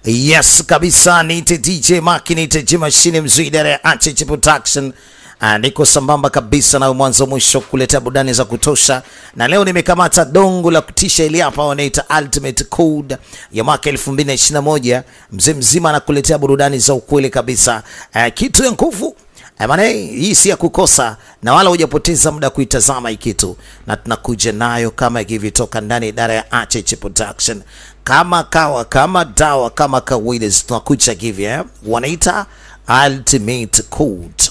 Yes kabisa, niite DJ Maki, niite G Machine mzuidare ya Acheche Production. Niko sambamba kabisa na mwanzo mwisho kuleta burudani za kutosha. Na leo nimekamata dongo la kutisha ili hapa wanaita Ultimate Code ya mwaka 2021. Mzee mzima anakuletea burudani za ukweli kabisa. Kitu ya nguvu. Maana hii si ya kukosa na wala hujapoteza muda kuitazama hii kitu. Na tunakuja nayo kama hivi toka ndani idara ya Acheche Production. Kama kawa, kama dawa, kama kawaida tunakuja hivi wanaita Ultimate Code.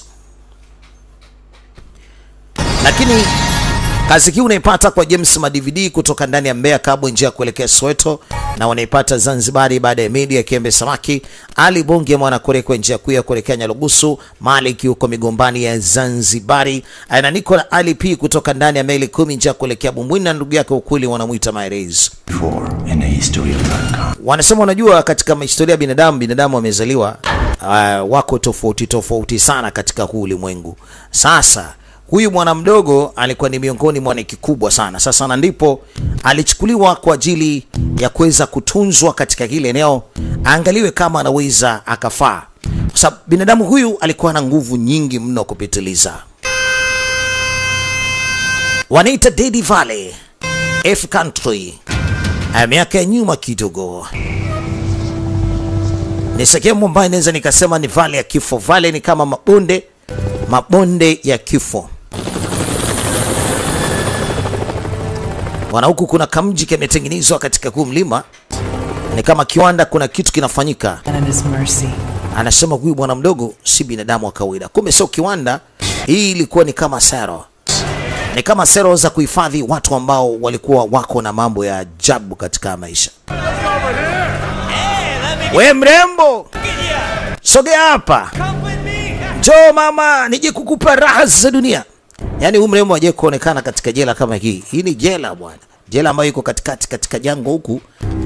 Lakini kazi hii unaipata kwa James Madividi kutoka ndani ya Mbeya Kabwe njia kuelekea Soweto, na wanaipata Zanzibar baada ya media Kiembe Samaki Ali Bonge mwana kwa njia kuya kuelekea Nyalugusu Maliki huko Migombani ya Zanzibari, na niko na Ali P kutoka ndani ya Meli 10 njia kuelekea Bumbwini na ndugu yake ukuli wanamuita Mairez. Wanasema unajua katika historia ya binadamu wamezaliwa wako tofauti sana katika huu ulimwengu. Sasa huyu mwana mdogo alikuwa ni miongoni mwa kikubwa sana. Sasa na ndipo alichukuliwa kwa ajili ya kuweza kutunzwa katika kile eneo, angaliwe kama anaweza akafaa. Kwa sababu binadamu huyu alikuwa na nguvu nyingi mno kupitiliza. Wanaita Dead Valley F Country. Miaka ya nyuma kidogo. Ni sehemu ambayo naweza nikasema ni valley ya kifo. Valley ni kama mabonde ya kifo. Wana huku kuna kamji kimetengenezwa katika huu mlima. Ni kama kiwanda, kuna kitu kinafanyika. Anasema huyu bwana mdogo si binadamu wa kawaida. Kumbe sio kiwanda, hii ilikuwa ni kama sero. Ni kama sero za kuhifadhi watu ambao walikuwa wako na mambo ya ajabu katika maisha. We mrembo, sogea hapa. Njoo mama, nije kukupa raha za dunia. Yaani huyu mrembo aje kuonekana katika jela kama hii. Hii ni jela bwana. Jela ambayo iko katika jango huku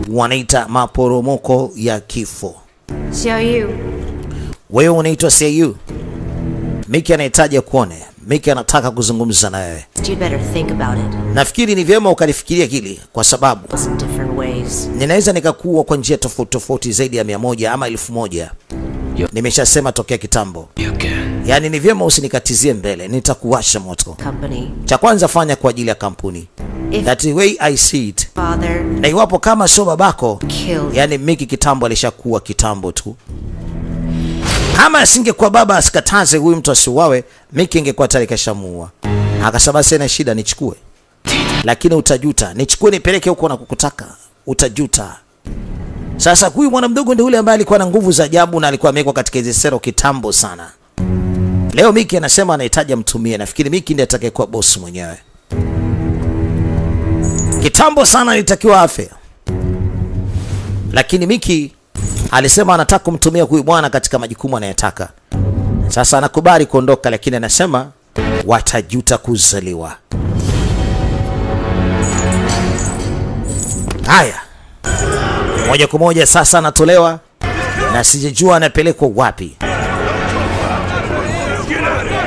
wanaita maporomoko ya kifo. Xiaoyu. Wewe unaitwa Xiaoyu. Miki anahitaji kuone. Miki anataka kuzungumza na wewe. You better think about it. Nafikiri ni vyema ukalifikiria hili kwa sababu ninaweza nikakuwa kwa njia tofauti zaidi ya 100 ama 1000. Nimeshasema tokea kitambo. Yaani ni vyema usinikatizie mbele, nitakuwasha moto. Cha kwanza fanya kwa ajili ya kampuni. That way I see it. Father, na iwapo kama sio babako, yani Miki kitambo alishakuwa kitambo tu. Kama asingekuwa baba asikataze huyu mtu asiuawe, Miki ingekuwa tayari kashamuua. Akasema sina shida, nichukue. Lakini utajuta. Nichukue nipeleke huko na kukutaka. Utajuta. Sasa huyu mwana mdogo ndio yule ambaye alikuwa na nguvu za ajabu na alikuwa amewekwa katika hizo sero kitambo sana. Leo Miki anasema anahitaji mtumie. Nafikiri Miki ndiye atakayekuwa boss mwenyewe. Kitambo sana alitakiwa afe. Lakini Miki alisema anataka kumtumia huyu bwana katika majukumu anayotaka. Sasa anakubali kuondoka, lakini anasema watajuta kuzaliwa. Haya. Moja kwa moja sasa anatolewa na sijajua anapelekwa wapi.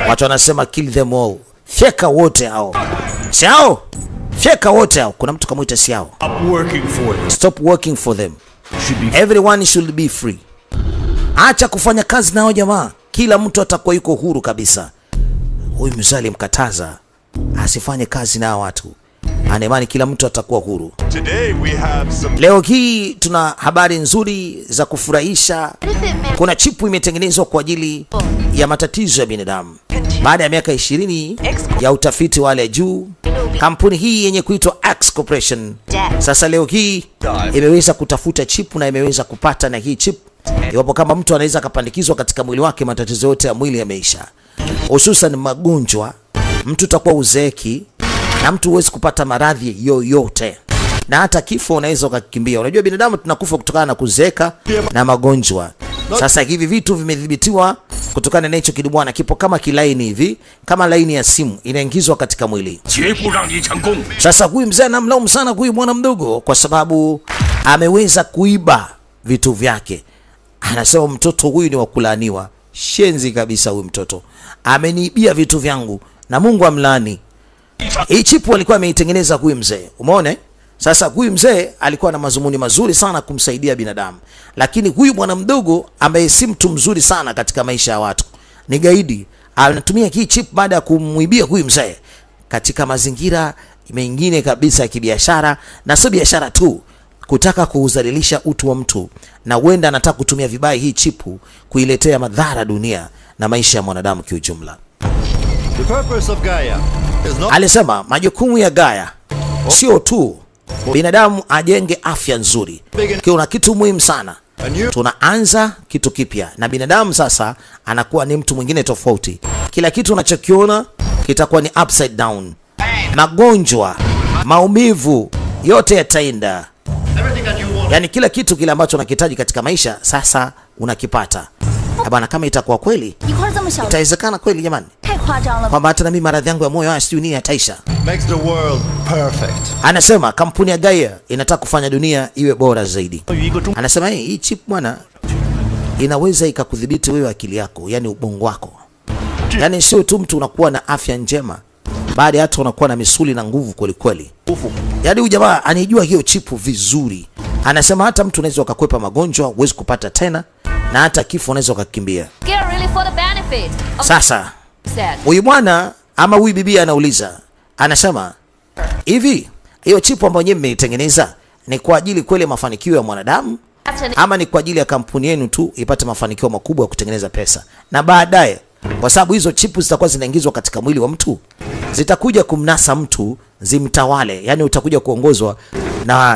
Watu wanasema kill them all. Fyeka wote hao. Siao. Fyeka wote hao. Kuna mtu kamuita siao. Stop working for them. Everyone should be free. Acha kufanya kazi nao jamaa. Kila mtu atakuwa yuko huru kabisa. Huyu mzali mkataza asifanye kazi na watu. Anemani kila mtu atakuwa huru. Leo hii tuna habari nzuri za kufurahisha. Kuna chipu imetengenezwa kwa ajili ya matatizo ya binadamu. Baada ya miaka 20 ya utafiti wale juu, kampuni hii yenye kuitwa Axe Corporation sasa leo hii imeweza kutafuta chipu na imeweza kupata, na hii chip iwapo kama mtu anaweza kapandikizwa katika mwili wake, matatizo yote ya mwili yameisha. Hususan magonjwa, mtu atakuwa uzeeki na mtu huwezi kupata maradhi yoyote. Na hata kifo unaweza kukimbia. Unajua binadamu tunakufa kutokana na kuzeeka na magonjwa. Sasa hivi vitu vimedhibitiwa kutokana na hicho kidubwana, kipo kama kilaini hivi, kama laini ya simu inaingizwa katika mwili. Sasa huyu mzee anamlaumu sana huyu mwana mdogo kwa sababu ameweza kuiba vitu vyake. Anasema mtoto huyu ni wa kulaaniwa. Shenzi kabisa huyu mtoto. Ameniibia vitu vyangu na Mungu amlaani. Hii chipu alikuwa ameitengeneza huyu mzee. Umeona? Sasa huyu mzee alikuwa na mazumuni mazuri sana kumsaidia binadamu, lakini huyu bwana mdogo ambaye si mtu mzuri sana katika maisha ya watu, ni gaidi, anatumia hii chip baada ya kumwibia huyu mzee katika mazingira mengine kabisa ya kibiashara, na sio biashara tu, kutaka kuudhalilisha utu wa mtu, na huenda anataka kutumia vibaya hii chipu kuiletea madhara dunia na maisha ya mwanadamu kiujumla. The purpose of Gaia is not... Alisema majukumu ya Gaia sio tu binadamu ajenge afya nzuri. Kuna kitu muhimu sana. Tunaanza kitu kipya na binadamu sasa anakuwa ni mtu mwingine tofauti. Kila kitu unachokiona kitakuwa ni upside down. Magonjwa, maumivu yote yataenda. Yani kila kitu kile ambacho unakihitaji katika maisha sasa unakipata. Bwana, kama itakuwa kweli, itawezekana kweli jamani? Kwamba hata na mimi maradhi yangu ya moyo sijui nini yataisha. makes the world perfect. Anasema kampuni ya Gaia inataka kufanya dunia iwe bora zaidi. Anasema hii chip bwana inaweza ikakudhibiti wewe akili yako, yani ubongo wako. Yani sio tu mtu unakuwa na afya njema, baada hata unakuwa na misuli na nguvu kweli kweli. Yani huyu jamaa anijua hiyo chipu vizuri. Anasema hata mtu unaweza ukakwepa magonjwa, huwezi kupata tena, na hata kifo unaweza ukakimbia. Sasa huyu bwana ama huyu bibi anauliza, anasema hivi, hiyo chipu ambayo nyinyi mmeitengeneza ni kwa ajili kweli mafanikio ya mwanadamu ama ni kwa ajili ya kampuni yenu tu ipate mafanikio makubwa ya kutengeneza pesa, na baadaye kwa sababu hizo chipu zitakuwa zinaingizwa katika mwili wa mtu, zitakuja kumnasa mtu zimtawale, yani utakuja kuongozwa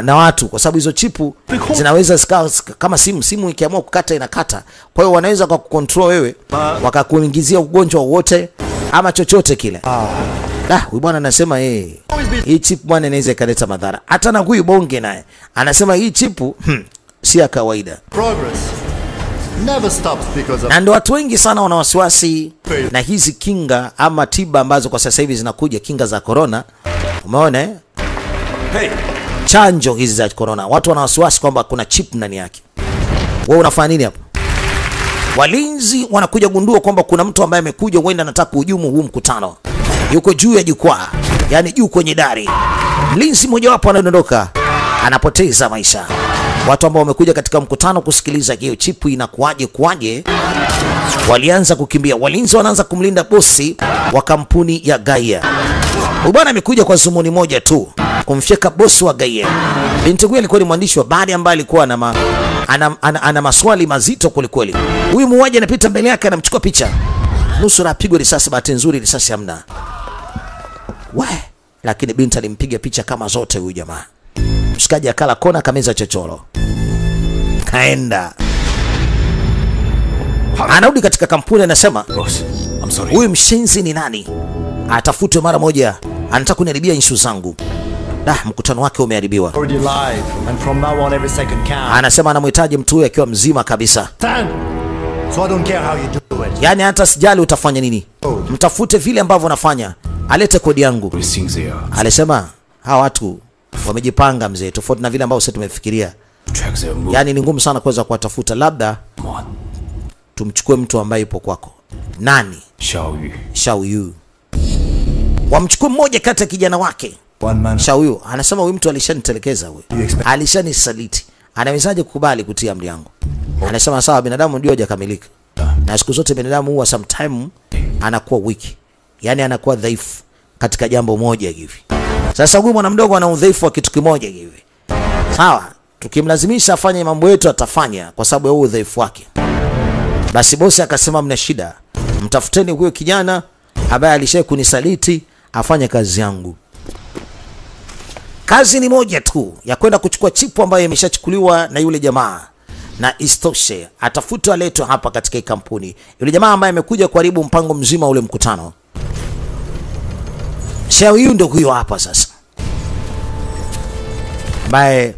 na watu, kwa sababu hizo chipu zinaweza kama simu ikiamua kukata inakata. Kwa hiyo wanaweza kwa kucontrol wewe wakakuingizia ugonjwa wote ama chochote kile. Huyu bwana anasema hii chip bwana inaweza ikaleta madhara. Hata na huyu bonge naye anasema hii chipu si ya kawaida. Progress never stops because of... Na ndio watu wengi sana wana wasiwasi na hizi kinga ama tiba ambazo kwa sasa hivi zinakuja, kinga za corona. Umeona chanjo hizi za corona, watu wana wasiwasi kwamba kuna chip ndani yake. Wewe unafanya nini hapo? Walinzi wanakuja gundua kwamba kuna mtu ambaye amekuja, huenda anataka kuhujumu huu mkutano. Yuko juu ya jukwaa, yani juu kwenye dari. Mlinzi mmoja wapo anadondoka, anapoteza maisha. Watu ambao wamekuja katika mkutano kusikiliza hiyo chipu inakuaje walianza kukimbia. Walinzi wanaanza kumlinda bosi wa kampuni ya Gaia. Bwana amekuja kwa zumuni moja tu, kumfyeka bosi wa Gaia. Binti huyu alikuwa ni mwandishi wa habari ambaye alikuwa ana maswali mazito kweli. Huyu muuaji anapita mbele yake, anamchukua picha. Nusura apigwe risasi, bahati nzuri risasi hamna. Lakini binti alimpiga picha kama zote huyu jamaa. Mshikaji akala kona, kameza chochoro, kaenda. Anarudi katika kampuni, anasema huyu mshenzi ni nani? Atafutwe mara moja, anataka kuniharibia issue zangu. Mkutano wake umeharibiwa. Anasema anamhitaji mtu huyu akiwa mzima kabisa. So I don't care how you do it. Yani hata sijali utafanya nini, mtafute vile ambavyo unafanya, alete kodi yangu. Alisema hawa watu wamejipanga mzee, tofauti na vile ambavyo sisi tumefikiria. Yani ni ngumu sana kuweza kuwatafuta, labda tumchukue mtu ambaye yupo kwako. Nani? Xiao Yu. Wamchukue mmoja kati ya kijana wake. Xiao Yu anasema huyu mtu alishanitelekeza, huyu alishanisaliti, anawezaje kukubali kutia amri yangu? Anasema sawa, binadamu ndio hajakamilika, na siku zote binadamu huwa sometime anakuwa wiki, yani anakuwa dhaifu katika jambo moja hivi. Sasa huyu mwana mdogo ana udhaifu wa kitu kimoja hivi. Sawa, tukimlazimisha afanye mambo yetu atafanya kwa sababu ya huo udhaifu wake. Basi bosi akasema mna shida, mtafuteni huyo kijana ambaye alishaye kunisaliti afanye kazi yangu. Kazi ni moja tu, ya kwenda kuchukua chipu ambayo imeshachukuliwa na yule jamaa, na istoshe atafutwa aletwe hapa katika kampuni. Yule jamaa ambaye amekuja kuharibu mpango mzima ule mkutano, Xiao Yu ndio huyo hapa sasa, ambaye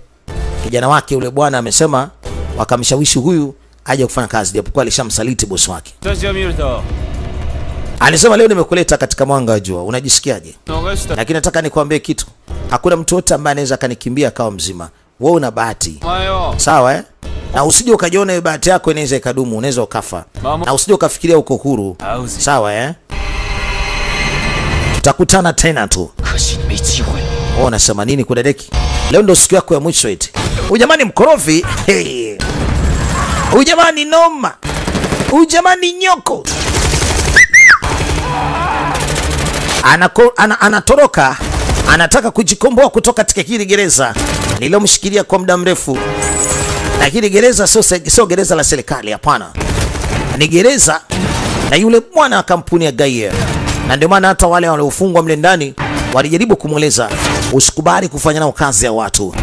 kijana wake yule bwana amesema wakamshawishi huyu aje kufanya kazi, japokuwa alishamsaliti bosi wake. Alisema leo nimekuleta katika mwanga wa jua, unajisikiaje? Lakini nataka nikwambie kitu, hakuna mtu yote ambaye anaweza kanikimbia akawa mzima. Wewe una bahati. Sawa Na usije ukajiona hiyo bahati yako inaweza ikadumu, unaweza ukafa. Na usije ukafikiria uko huru. Sawa Tutakutana tena tu. Oh, unasema nini kudadeki? Leo ndo siku yako ya mwisho eti. Ujamani mkorofi. Hey. Ujamani noma. Ujamani nyoko. Anatoroka. Anataka kujikomboa kutoka katika hili gereza nililomshikilia kwa muda mrefu. Lakini gereza sio gereza la serikali, hapana. Ni gereza na yule bwana wa kampuni ya Gaia. Na ndio maana hata wale waliofungwa mle ndani walijaribu kumweleza usikubali kufanya nao kazi ya watu.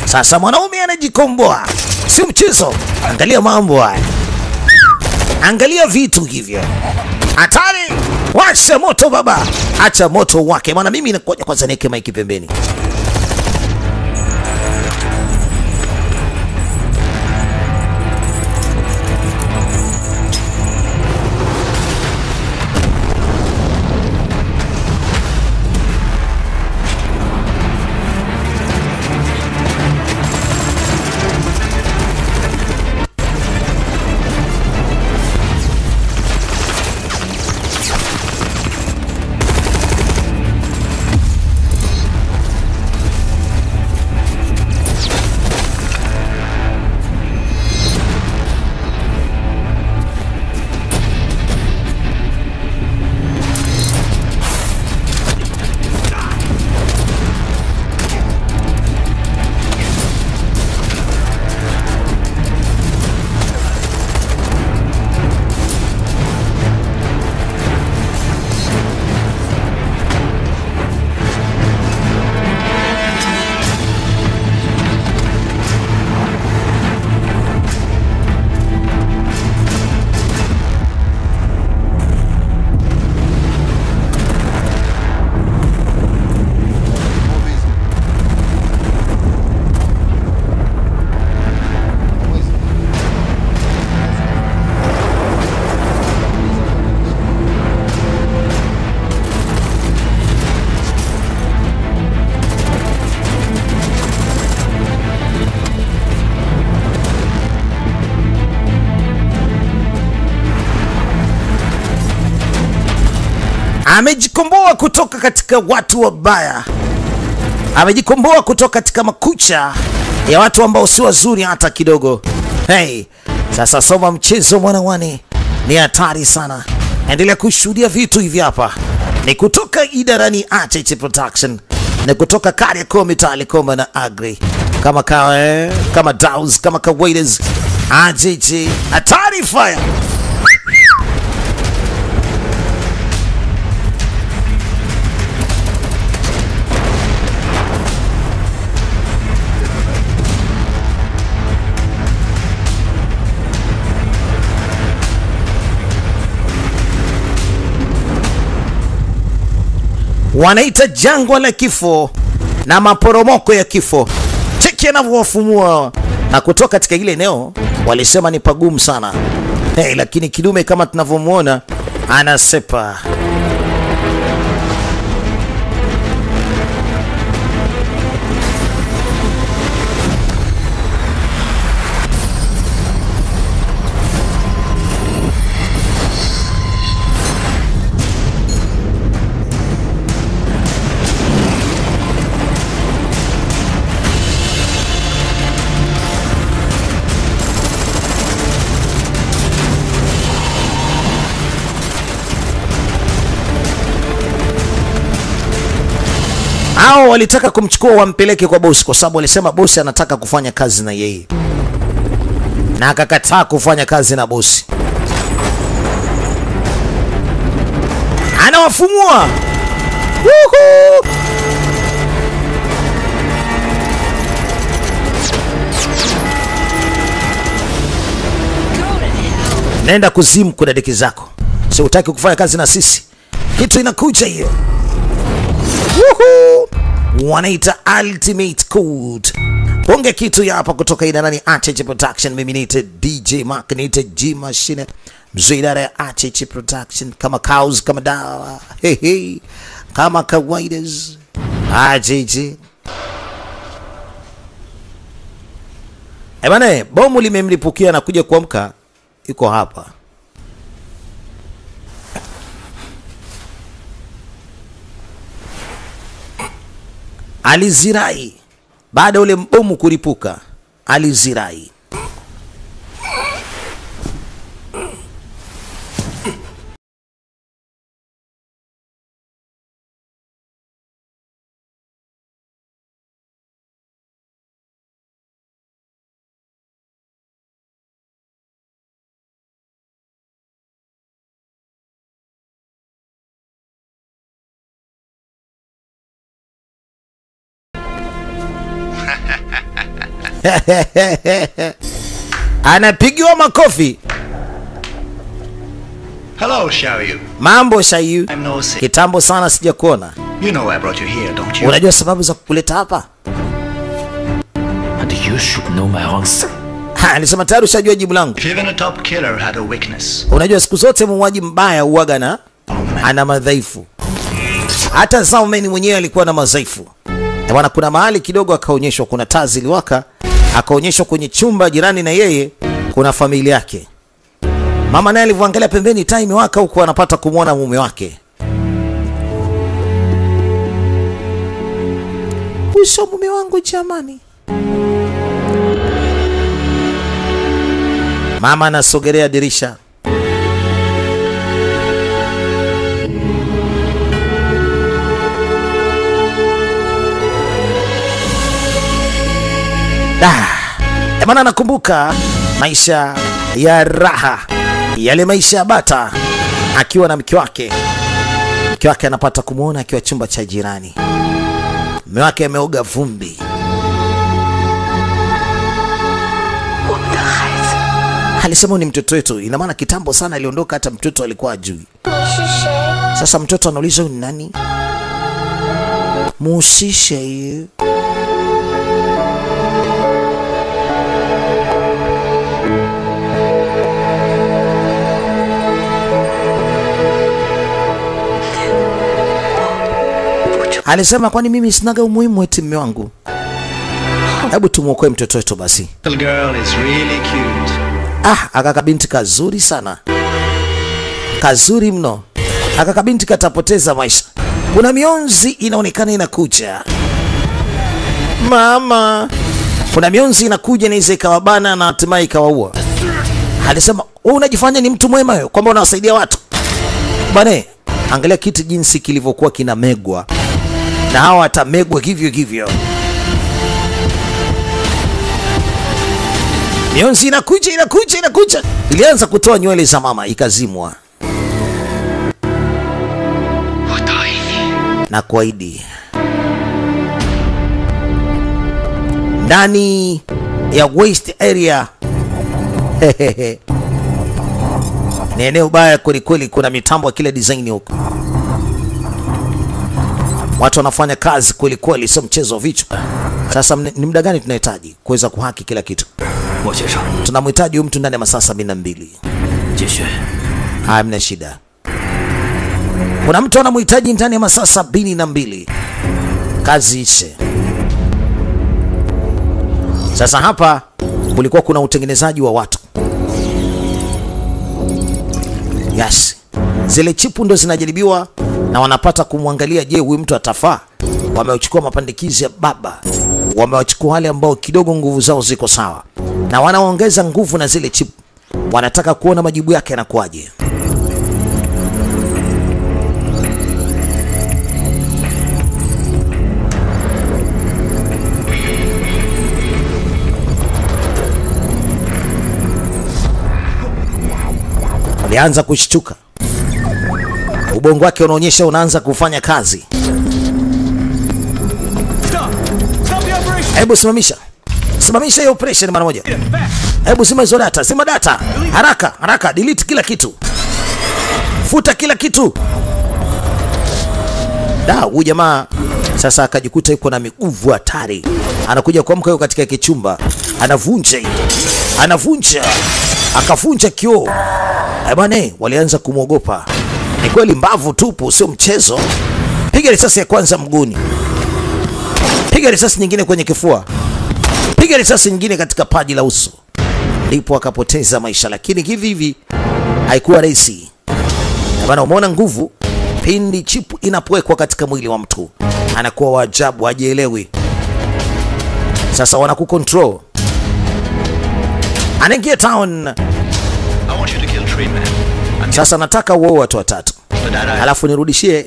Sasa mwanaume anajikomboa. Si mchezo. Angalia mambo haya. Angalia vitu hivyo. Hatari! Washa moto baba. Acha moto wake. Maana mimi nakuja kwanza niweke maiki pembeni. Amejikomboa kutoka katika watu wabaya. Amejikomboa kutoka katika makucha ya watu ambao si wazuri hata kidogo. Hey, sasa soma mchezo mwanawani. Ni hatari sana. Endelea kushuhudia vitu hivi hapa. Ni kutoka idarani HH Production. Ni kutoka Kariakoo Mitali Koma na Agri. Kama Daws, kama Kawaidas. HH, hatari fire. Wanaita jangwa la kifo na maporomoko ya kifo. Cheki anavyowafumua na kutoka katika ile eneo. Walisema ni pagumu sana. Hey, lakini kidume kama tunavyomuona anasepa. Hao walitaka kumchukua wampeleke kwa bosi kwa sababu walisema bosi anataka kufanya kazi na yeye. Na akakataa kufanya kazi na bosi. Anawafumua. Woohoo! Nenda kuzimu kwa dadeki zako. Si utaki kufanya kazi na sisi. Kitu inakuja hiyo. Woohoo! Wanaita Ultimate Code. Bonge kitu ya hapa kutoka idarani HH Production. Mimi niite DJ Mark, niite G Machine. Mzee idara ya HH Production. Kama cows, kama dawa. Hey, hey. Kama Kawaidas. HH. Ebane, bomu limemlipukia na kuja kuamka. Yuko hapa. alizirai baada ule bomu kulipuka, alizirai. Anapigiwa makofi. Hello, Xiaoyu. Mambo Xiaoyu. I'm Nosi. Kitambo sana sijakuona. You know I brought you here, don't you? Unajua sababu za kukuleta hapa? And you should know my answer. Alisema tayari ushajua jibu langu. If even a top killer had a weakness. Unajua siku zote muuaji mbaya huaga na ana madhaifu. Hata Zaumen mwenyewe alikuwa na madhaifu. Bwana, kuna mahali kidogo akaonyeshwa kuna taa ziliwaka, akaonyeshwa kwenye chumba jirani na yeye kuna familia yake. Mama naye alivyoangalia pembeni taa imewaka huko anapata kumwona mume wake. Usho mume wangu jamani. Mama anasogelea dirisha. Emana nakumbuka maisha ya raha, yale maisha ya bata akiwa na mke wake. Mke wake anapata kumuona akiwa chumba cha jirani. Mume wake ameoga vumbi. Alisema ni mtoto wetu, ina maana kitambo sana aliondoka hata mtoto alikuwa ajui. Sasa mtoto anauliza ni nani? Musishe yeye. Alisema kwani mimi sinaga umuhimu eti mume wangu? Hebu tumuokoe mtoto wetu basi. The girl is really cute. Akakabinti kazuri sana. Kazuri mno. Akakabinti katapoteza maisha. Kuna mionzi inaonekana inakuja. Mama. Kuna mionzi inakuja na ize ikawabana na hatimaye ikawaua. Alisema, "Wewe unajifanya ni mtu mwema wewe kwamba unawasaidia watu." Bane, angalia kitu jinsi kilivyokuwa kinamegwa. Na hawa atamegwa hivyo. Mionzi inakuja. Ilianza kutoa nywele za mama ikazimwa. Na kuahidi ndani ya waste area. Ni eneo baya kweli, kuna mitambo ya kile design huko. Watu wanafanya kazi kweli, sio mchezo wa vichwa. Sasa ni muda gani tunahitaji kuweza kuhaki kila kitu? Tunamhitaji huyu mtu ndani ya masaa 72. Hamna shida. Kuna mtu anamhitaji ndani ya masaa 72. Kazi ishe. Sasa hapa kulikuwa kuna utengenezaji wa watu. Yes. Zile chipu ndo zinajaribiwa na wanapata kumwangalia, je, huyu mtu atafaa? Wamechukua mapandikizi ya baba. Wamewachukua wale ambao kidogo nguvu zao ziko sawa. Na wanaongeza nguvu na zile chipu. Wanataka kuona majibu yake yanakuaje. Alianza kushtuka. Ubongo wake unaonyesha unaanza kufanya kazi. Hebu simamisha hiyo operation mara moja. Hebu zima hizo data, zima data. Haraka, delete kila kitu. Futa kila kitu. Huyu jamaa sasa akajikuta yuko na miguvu hatari. Anakuja kuamka yuko katika kichumba. Anavunja. Akavunja kioo. Bwana, walianza kumwogopa. Ni kweli mbavu tupu, sio mchezo. Piga risasi ya kwanza mguuni. Piga risasi nyingine kwenye kifua. Piga risasi nyingine katika paji la uso. Ndipo akapoteza maisha, lakini hivi haikuwa rahisi. Bwana, umeona nguvu? pindi chipu inapowekwa katika mwili wa mtu anakuwa wa ajabu, hajielewi. Sasa wanakucontrol. Anaingia town. I want you to kill 3 men. Sasa nataka uoe watu 3. Alafu nirudishie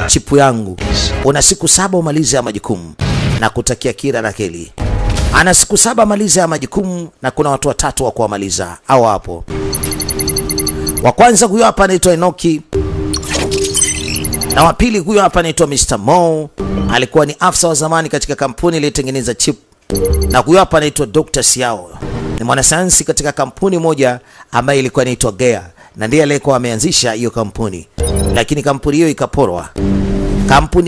chipu yangu. Una siku 7 umalize ya majukumu na kutakia kila la heri. Ana siku 7 maliza ya majukumu na kuna watu 3 wa kuwamaliza. Hao hapo. Wa kwanza huyo hapa anaitwa Enoki. Na wa pili huyo hapa anaitwa Mr. Mo. Alikuwa ni afisa wa zamani katika kampuni iliyotengeneza chip. Na huyo hapa anaitwa Dr. Xiao. Ni mwanasayansi katika kampuni moja ambayo ilikuwa inaitwa Gea. Na ndiye aliyekuwa ameanzisha hiyo kampuni. Lakini kampuni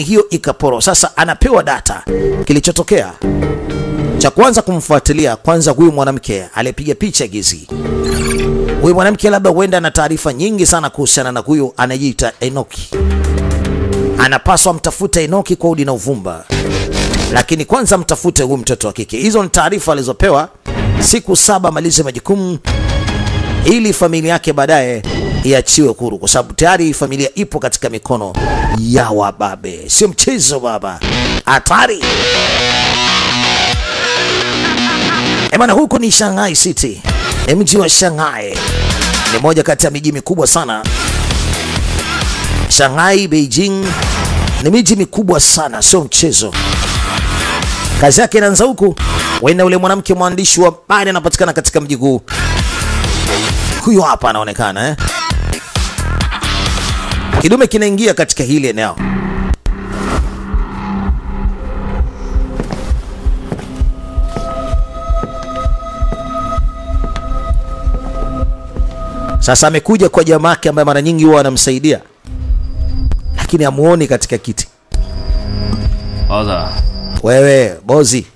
hiyo ikaporwa. Sasa anapewa data. Kilichotokea. Cha kwanza kumfuatilia kwanza huyu mwanamke alipiga picha gizi. Huyu mwanamke labda huenda na taarifa nyingi sana kuhusiana na huyu anajiita Enoki. Anapaswa mtafute Enoki kwa udi na uvumba. Lakini kwanza mtafute huyu mtoto wa kike. Hizo ni taarifa alizopewa. Siku 7 malize majukumu ili familia yake baadaye iachiwe huru, kwa sababu tayari familia ipo katika mikono ya wababe. Sio mchezo baba. Hatari. Emana, huko ni Shanghai City. Mji wa Shanghai ni moja kati ya miji mikubwa sana. Shanghai, Beijing ni miji mikubwa sana, sio mchezo. Kazi yake inaanza huku. Wenda ule mwanamke mwandishi wa habari anapatikana katika mji huu. Huyo hapa anaonekana Kidume kinaingia katika hili eneo. Sasa amekuja kwa jamaa yake ambaye mara nyingi huwa anamsaidia. Lakini hamuoni katika kiti. Oza. Wewe, bozi.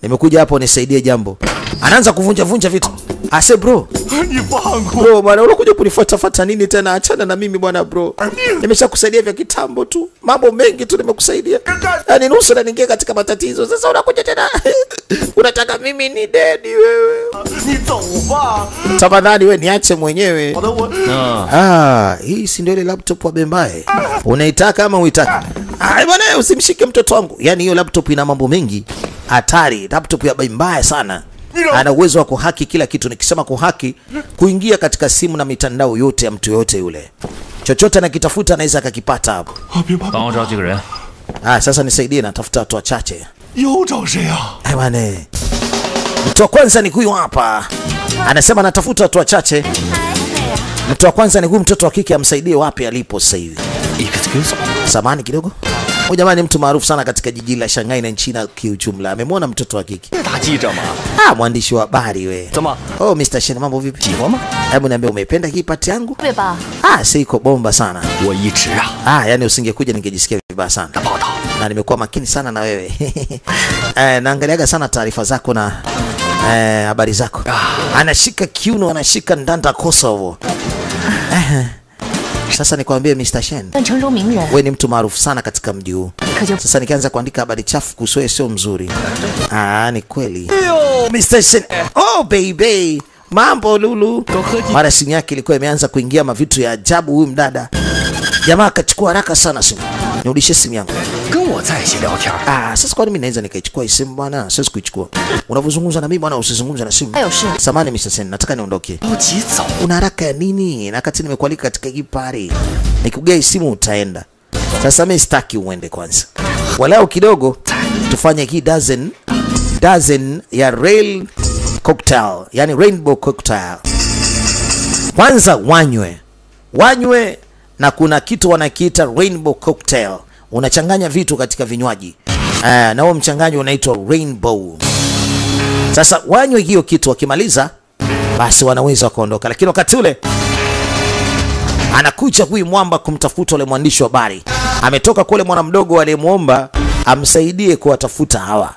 Nimekuja hapo nisaidie jambo. Anaanza kuvunja vitu. Ase bro. Bro, bwana unakuja kunifuata nini tena? Achana na mimi bwana bro. Nimeshakusaidia vya kitambo tu. Mambo mengi tu nimekusaidia. Yaani nusu na ningie katika matatizo. Sasa unakuja tena. Unataka mimi ni dead wewe. Tafadhali wewe niache mwenyewe. Hii si ndio ile laptop wa Bembae. Unaitaka ama uitaki? Bwana usimshike mtoto wangu. Yaani hiyo laptop ina mambo mengi. Hatari, laptop ya Bembae sana. Ana uwezo wa kuhaki kila kitu. Nikisema kuhaki, kuingia katika simu na mitandao yote ya mtu yote yule. Chochote anakitafuta anaweza akakipata hapo. Sasa nisaidie na tafuta watu wachache. Bwana. Mtu wa kwanza ni huyu hapa. Anasema anatafuta watu wachache. Mtu wa kwanza ni huyu mtoto wa kike, amsaidie wapi alipo sasa hivi. Samani kidogo. Huyu jamani mtu maarufu sana katika jiji la Shanghai na China kiujumla. Amemwona mtoto wa kike. Mwandishi wa habari we. Oh Mr. Shen, mambo vipi? Hebu niambie umependa hii pati yangu? Si iko bomba sana. Yani usingekuja ningejisikia vibaya sana. Na nimekuwa makini sana na wewe. Naangaliaga sana taarifa zako na habari zako. Anashika kiuno, anashika ndanda Kosovo. Sasa nikwambie Mr. Shen, wewe ni mtu maarufu sana katika mji huu. Sasa nikianza kuandika habari chafu kuhusu wewe sio mzuri. Ni kweli. Mr. Shen, oh baby, mambo lulu. Mara simu yake ilikuwa imeanza kuingia mavitu ya ajabu. Huyu mdada jamaa akachukua haraka sana simu. Nirudishie simu yangu. Sasa kwa nini mimi naweza nikaichukua simu bwana? Siwezi kuichukua. Unavozungumza na mimi bwana usizungumze na simu. Samahani Mr. Sen, nataka niondoke. Una haraka ya nini? Na kati nimekualika katika hii party. Nikugea simu utaenda. Sasa mimi sitaki uende kwanza. Walau kidogo tufanye hii dozen ya rail cocktail, yani rainbow cocktail. Kwanza wanywe na kuna kitu wanakiita rainbow cocktail. Unachanganya vitu katika vinywaji. Na huo mchanganyo unaitwa rainbow. Sasa wanywe hiyo kitu, wakimaliza basi wanaweza wakaondoka. Lakini wakati ule anakuja huyu mwamba kumtafuta ule mwandishi wa habari. Ametoka kule mwana mdogo aliyemuomba amsaidie kuwatafuta hawa.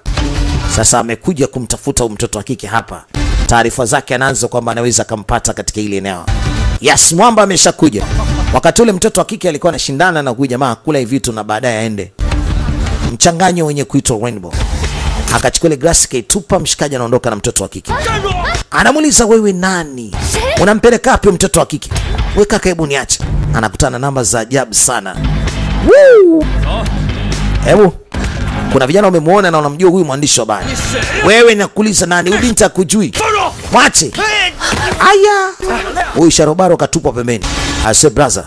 Sasa amekuja kumtafuta huyu mtoto wa kike hapa. Taarifa zake anaanza kwamba anaweza kumpata katika ile eneo. Yes, mwamba ameshakuja. Wakati ule mtoto wa kike alikuwa anashindana na huyu jamaa kula hivi vitu na baadaye aende. Mchanganyo wenye kuitwa rainbow. Akachukua ile glass kaitupa, mshikaji anaondoka na mtoto wa kike. Anamuuliza wewe nani? Unampeleka wapi mtoto wa kike? we kaka, hebu niache. Anakutana namba za ajabu sana. Woo! Hebu kuna vijana wamemuona na wanamjua huyu mwandishi wa habari. Wewe nakuuliza nani? Huyu binti akujui. Mwache. Aya. Huyu Sharobaro katupwa pembeni. Ase brother,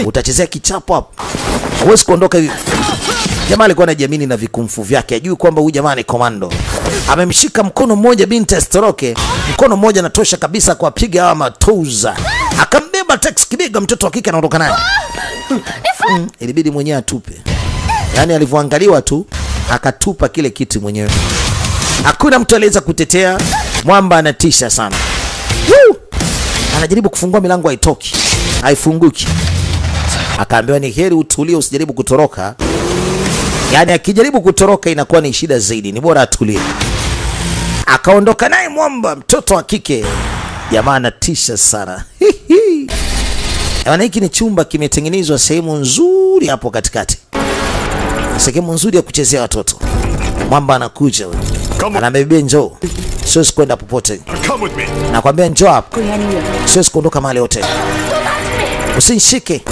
utachezea kichapo hapo. Huwezi kuondoka hivi. Jamaa alikuwa anajiamini na vikumfu vyake. Ajui kwamba huyu jamaa ni komando. Amemshika mkono mmoja binti asitoroke. Mkono mmoja anatosha kabisa kuwapiga hawa matoza. Akambeba taxi kibega, mtoto wa kike anaondoka naye. Ilibidi mwenyewe atupe. Yaani alivyoangaliwa tu akatupa kile kitu mwenyewe. Hakuna mtu aliweza kutetea. Mwamba anatisha sana. Woo! Anajaribu kufungua milango haitoki. Haifunguki. Akaambiwa ni heri utulie, usijaribu kutoroka. Yaani akijaribu kutoroka inakuwa ni shida zaidi. Ni bora atulie. Akaondoka naye mwamba, mtoto wa kike. Jamaa anatisha sana. Yaani hiki ni chumba kimetengenezwa sehemu nzuri hapo katikati. Sehemu nzuri ya kuchezea watoto. Mwamba anakuja. Anambebea njoo. Siwezi kwenda popote. Nakwambia njoo hapo. Siwezi kuondoka mahali yote. Usinishike.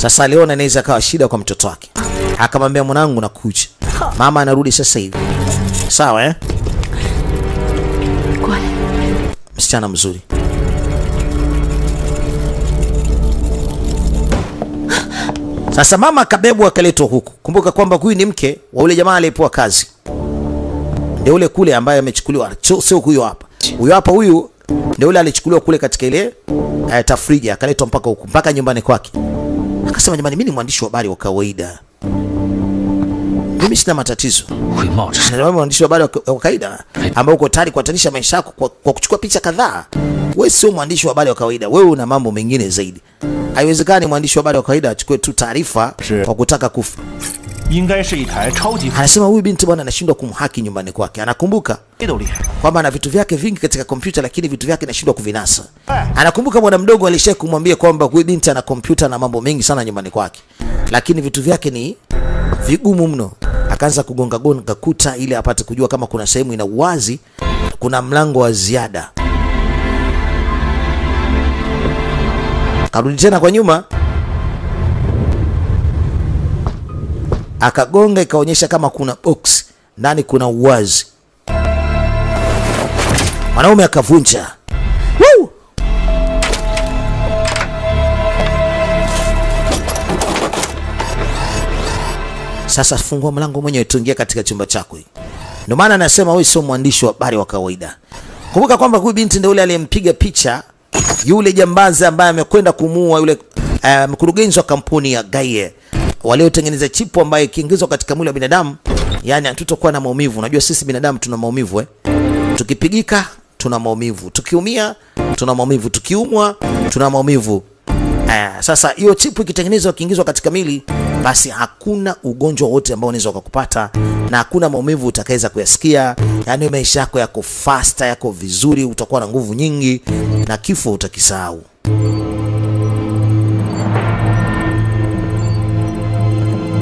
Sasa aliona inaweza kawa shida kwa mtoto wake. Akamwambia mwanangu nakuja. Mama anarudi sasa hivi. Sawa eh? Msichana mzuri. Sasa mama akabebwa akaletwa huku. Kumbuka kwamba huyu ni mke wa ule jamaa aliyepewa kazi. Ndio ule kule ambaye amechukuliwa. Sio huyo hapa. Huyo hapa huyu ndio ule alichukuliwa kule katika ile tafrija akaletwa mpaka huku, mpaka nyumbani kwake. Akasema jamani, mimi ni mwandishi wa habari wa kawaida. Mimi sina matatizo. Wewe mwandishi wa habari wa kawaida ambaye uko tayari kuhatarisha maisha yako kwa kuchukua picha kadhaa. Wewe sio mwandishi wa habari wa kawaida. Wewe una mambo mengine zaidi. Haiwezekani mwandishi wa habari wa kawaida achukue tu taarifa kwa kutaka kufa. Anasema huyu binti bwana anashindwa kumhaki nyumbani kwake. Anakumbuka kwamba ana vitu vyake vingi katika kompyuta, lakini vitu vyake anashindwa kuvinasa. Anakumbuka bwana mdogo alisha kumwambia kwamba huyu binti ana kompyuta na mambo mengi sana nyumbani kwake, lakini vitu vyake ni vigumu mno. Akaanza kugonga kuta ili apate kujua kama kuna sehemu ina uwazi, kuna mlango wa ziada. Karudi tena kwa nyuma. Akagonga ikaonyesha kama kuna box ndani, kuna uwazi. Mwanaume akavunja. Woo! Sasa fungua mlango mwenyewe tuingie katika chumba chako. Ndio maana anasema wewe sio mwandishi wa habari wa kawaida. Kumbuka kwamba huyu binti ndio yule aliyempiga picha yule jambazi ambaye amekwenda kumuua yule mkurugenzi wa kampuni ya Gaia waliotengeneza chipu ambayo ikiingizwa katika mwili wa binadamu, yani hatutakuwa na maumivu. Unajua sisi binadamu tuna maumivu Tukipigika tuna maumivu, tukiumia tuna maumivu, tukiumwa tuna maumivu. Sasa hiyo chipu ikitengenezwa kiingizwa katika mili, basi hakuna ugonjwa wote ambao unaweza kukupata na hakuna maumivu utakaweza kuyasikia. Yani maisha yako yako faster, yako vizuri, utakuwa na nguvu nyingi na kifo utakisahau.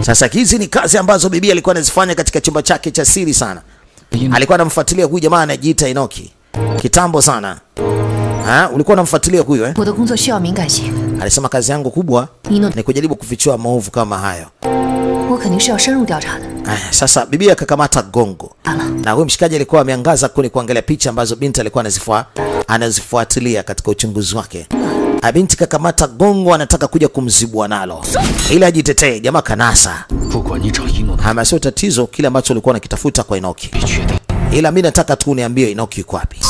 Sasa hizi ni kazi ambazo bibi alikuwa anazifanya katika chumba chake cha siri sana. Alikuwa anamfuatilia huyu jamaa anajiita Enoki. Kitambo sana. Ulikuwa unamfuatilia huyu eh? Alisema kazi yangu kubwa ni kujaribu kufichua maovu kama hayo. Sasa bibi akakamata gongo. Na huyu mshikaji alikuwa ameangaza kuni kuangalia picha ambazo binti alikuwa anazifuatilia katika uchunguzi wake. Binti kakamata gongo, anataka kuja kumzibua nalo ili ajitetee. Jamaa kanasa. Hama sio tatizo kile ambacho ulikuwa unakitafuta kwa Enoki. Ila mimi nataka tu uniambie Enoki yuko wapi.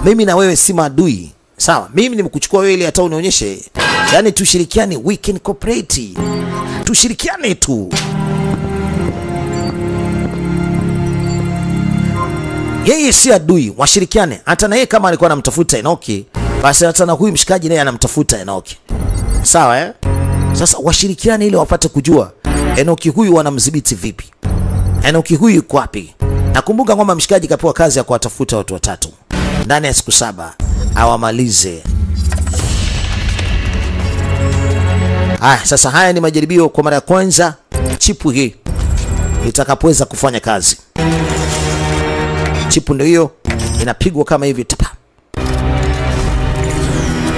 Mimi na wewe si maadui. Sawa, mimi nimekuchukua wewe ili hata unionyeshe. Yaani tushirikiane, we can cooperate. Tushirikiane tu. Yeye si adui, washirikiane. Hata na yeye kama alikuwa anamtafuta Enoki, basi hata na huyu mshikaji naye anamtafuta Enoki. Sawa eh? Sasa washirikiane ili wapate kujua Enoki huyu wanamdhibiti vipi. Enoki huyu yuko wapi? Nakumbuka kwamba mshikaji kapewa kazi ya kuwatafuta watu watatu ndani ya siku 7 awamalize. Sasa haya ni majaribio kwa mara ya kwanza chipu hii itakapoweza kufanya kazi. Chipu ndio hiyo inapigwa kama hivi tapa.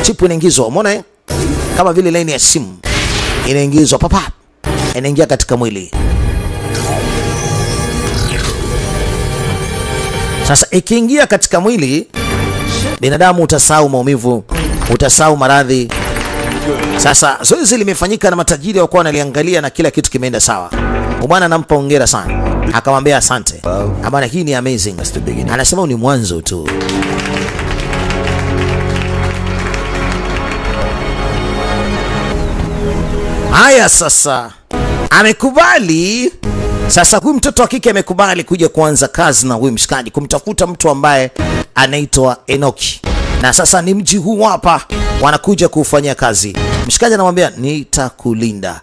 Chipu inaingizwa, umeona eh? Kama vile laini ya simu inaingizwa papa, inaingia katika mwili. Sasa ikiingia katika mwili, binadamu utasahau maumivu, utasahau maradhi. Sasa zoezi limefanyika na matajiri wakuwa wanaliangalia na kila kitu kimeenda sawa. Bwana anampa hongera sana, akamwambia asante. Bwana, hii ni amazing. Anasema ni mwanzo tu. Haya, sasa amekubali. Sasa huyu mtoto wa kike amekubali kuja kuanza kazi na huyu mshikaji, kumtafuta mtu ambaye anaitwa Enoki. Na sasa ni mji huu hapa wanakuja kufanyia kazi. Mshikaji anamwambia nitakulinda.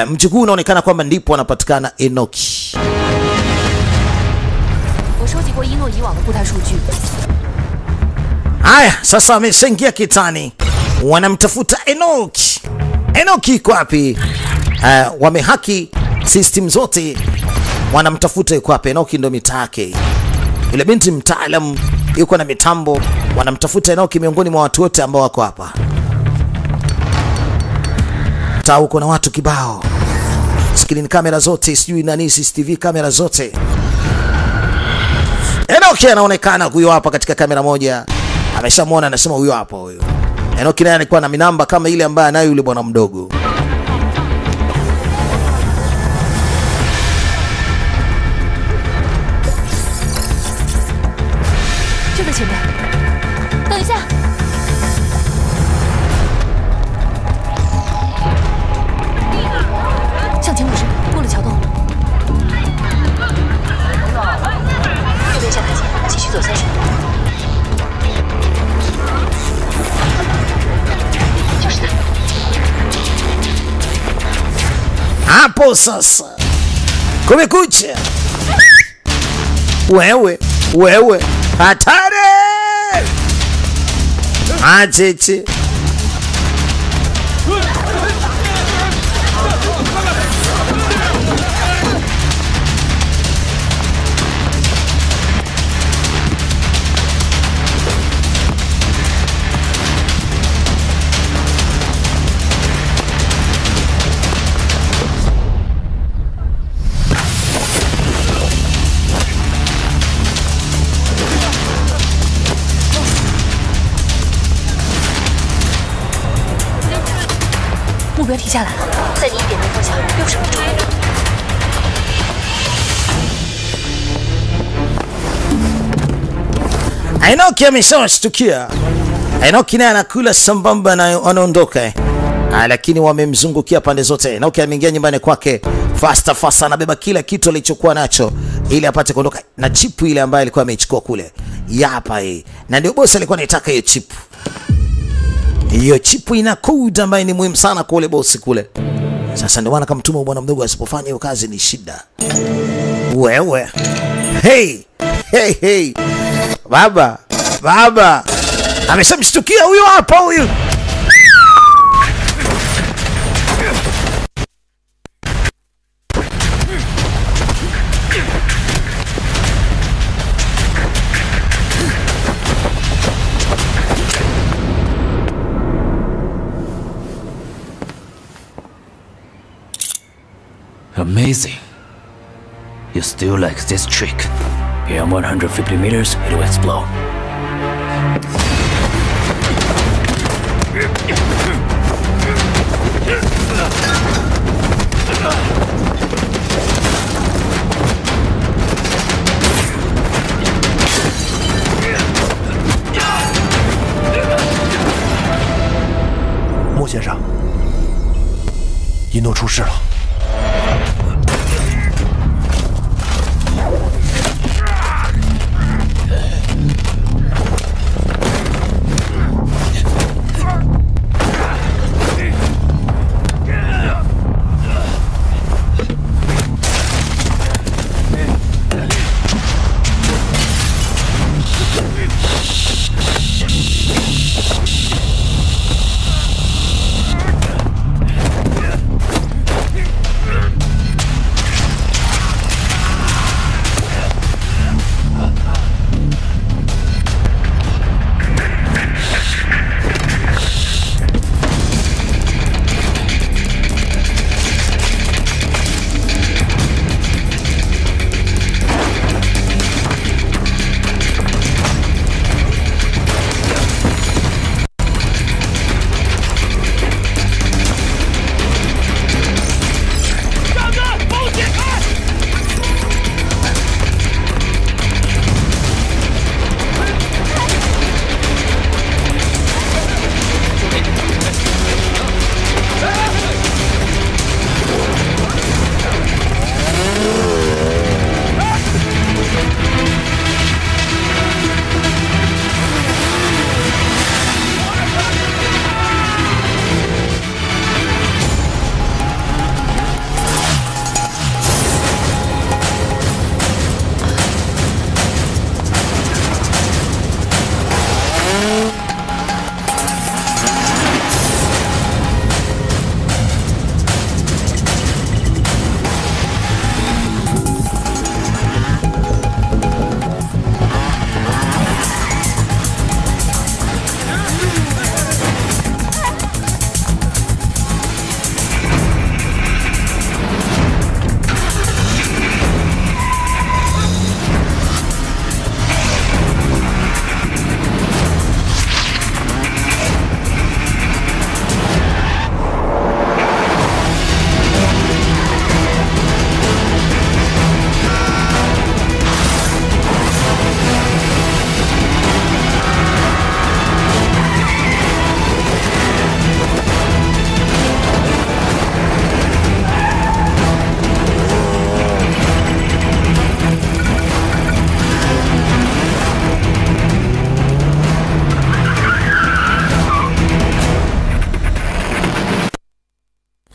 Mji huu unaonekana kwamba ndipo anapatikana Enoki. Haya, sasa ameshaingia kitani, wanamtafuta Enoki. Enoki iko wapi? Wamehaki system zote, wanamtafuta yuko wapi. Enoki ndo mitake. Yule binti mtaalam yuko na mitambo, wanamtafuta Enoki miongoni mwa watu wote ambao wako hapa. Taa uko na watu kibao, screen kamera zote, sijui nani, CCTV kamera zote. Enoki anaonekana huyo hapa katika kamera moja. Ameshamuona, anasema huyo hapo huyo. Enoki naye alikuwa na minamba kama ile ambaye anayo yule bwana mdogo. Hapo sasa kumekucha. Wewe hatari. Acheche. Enoki ameshashtukia. Enoki naye anakula sambamba na anaondoka. Lakini wamemzungukia pande zote. Enoki ameingia nyumbani kwake fasta, anabeba kila kitu alichokuwa nacho ili apate kuondoka na chipu ile ambayo alikuwa ameichukua kule. Yapa hii. Na ndio boss alikuwa anataka hiyo chipu. Hiyo chipu ina code ambayo ni muhimu sana kwa ule boss kule. Sasa ndio maana kamtuma bwana mdogo, asipofanya hiyo kazi ni shida. Wewe. Hey. Baba. Ameshamshtukia huyo hapa huyo. Amazing. You still like this trick. Beyond 150 meters, it will explode.莫先生，一诺出事了。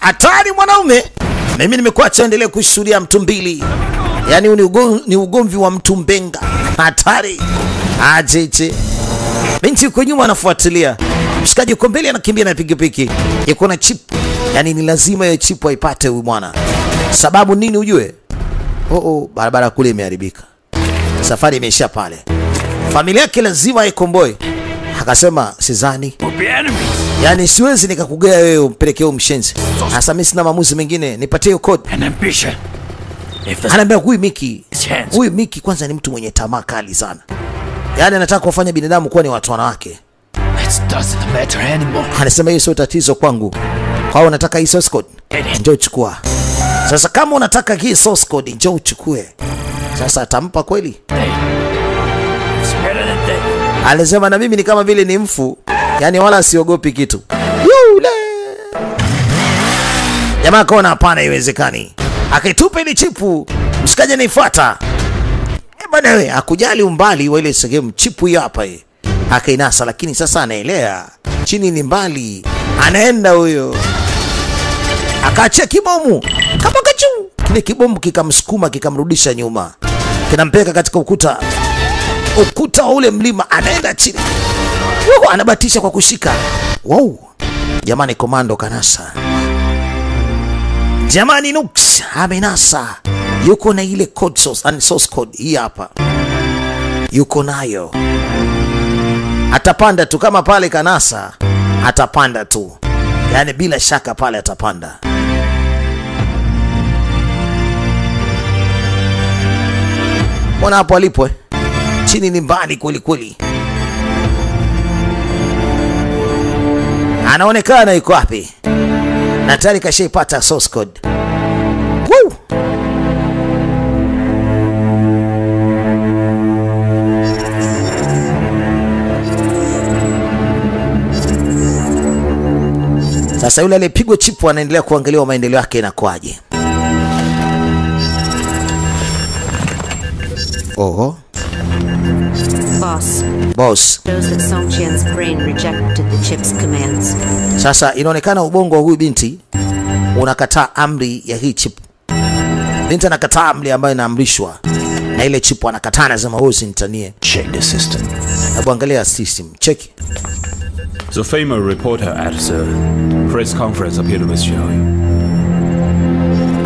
Hatari mwanaume. Mimi nimekuacha endelee kushuhudia mtu mbili. Yaani ni ugomvi wa mtu mbenga. Hatari. Ajeje. Binti yuko nyuma anafuatilia. Mshikaji yuko mbele anakimbia na pikipiki. Yuko na chip. Yaani ni lazima hiyo chip aipate huyu bwana. Sababu nini ujue? Barabara kule imeharibika. Safari imeisha pale. Familia yake lazima ikomboe. Akasema sizani. Yaani siwezi nikakugea wewe umpelekee mshenzi. Sasa mimi sina maamuzi mengine, nipatie hiyo code. Anaambia huyu Miki kwanza ni mtu mwenye tamaa kali sana. Yaani anataka kufanya binadamu kuwa ni watu wanawake. Anasema hiyo sio tatizo kwangu. Kwa hiyo unataka hii source code? Njoo chukua. Sasa kama unataka hii source code njoo uchukue. Sasa atampa kweli? Alisema na mimi ni kama vile ni mfu. Yaani wala siogopi kitu. Yule. Jamaa kaona hapana haiwezekani. Akaitupa ile chipu. Mshikaji anifuata. Bwana wewe akujali umbali wa ile sehemu chipu hiyo hapa hii. Akainasa lakini sasa anaelea. Chini ni mbali. Anaenda huyo. Akaachia kibomu. Kapaka juu. Kile kibomu kikamsukuma kikamrudisha nyuma. Kinampeleka katika ukuta wa ule mlima. Anaenda chini. Wao anabatisha kwa kushika. Wow. Jamani komando kanasa. Jamani Nux amenasa. Yuko na ile code source code hii hapa. Yuko nayo. Atapanda tu kama pale kanasa. Atapanda tu. Yaani bila shaka pale atapanda. Mbona hapo alipo chini ni mbali kweli kweli. Anaonekana yuko wapi? Na tayari kashaipata source code. Woo! Sasa yule aliyepigwa chipu anaendelea kuangalia maendeleo yake inakuaje. Oho. Boss. Shows that Song Qian's brain rejected the chip's commands. Sasa inaonekana ubongo wa huyu binti unakataa amri ya hii chip. Binti anakataa amri ambayo inaamrishwa na ile chip, anakataa, anasema wewe usinitanie. Check the system. Hebu angalia system. Check. The famous reporter at the press conference appeared with Xiaoyu.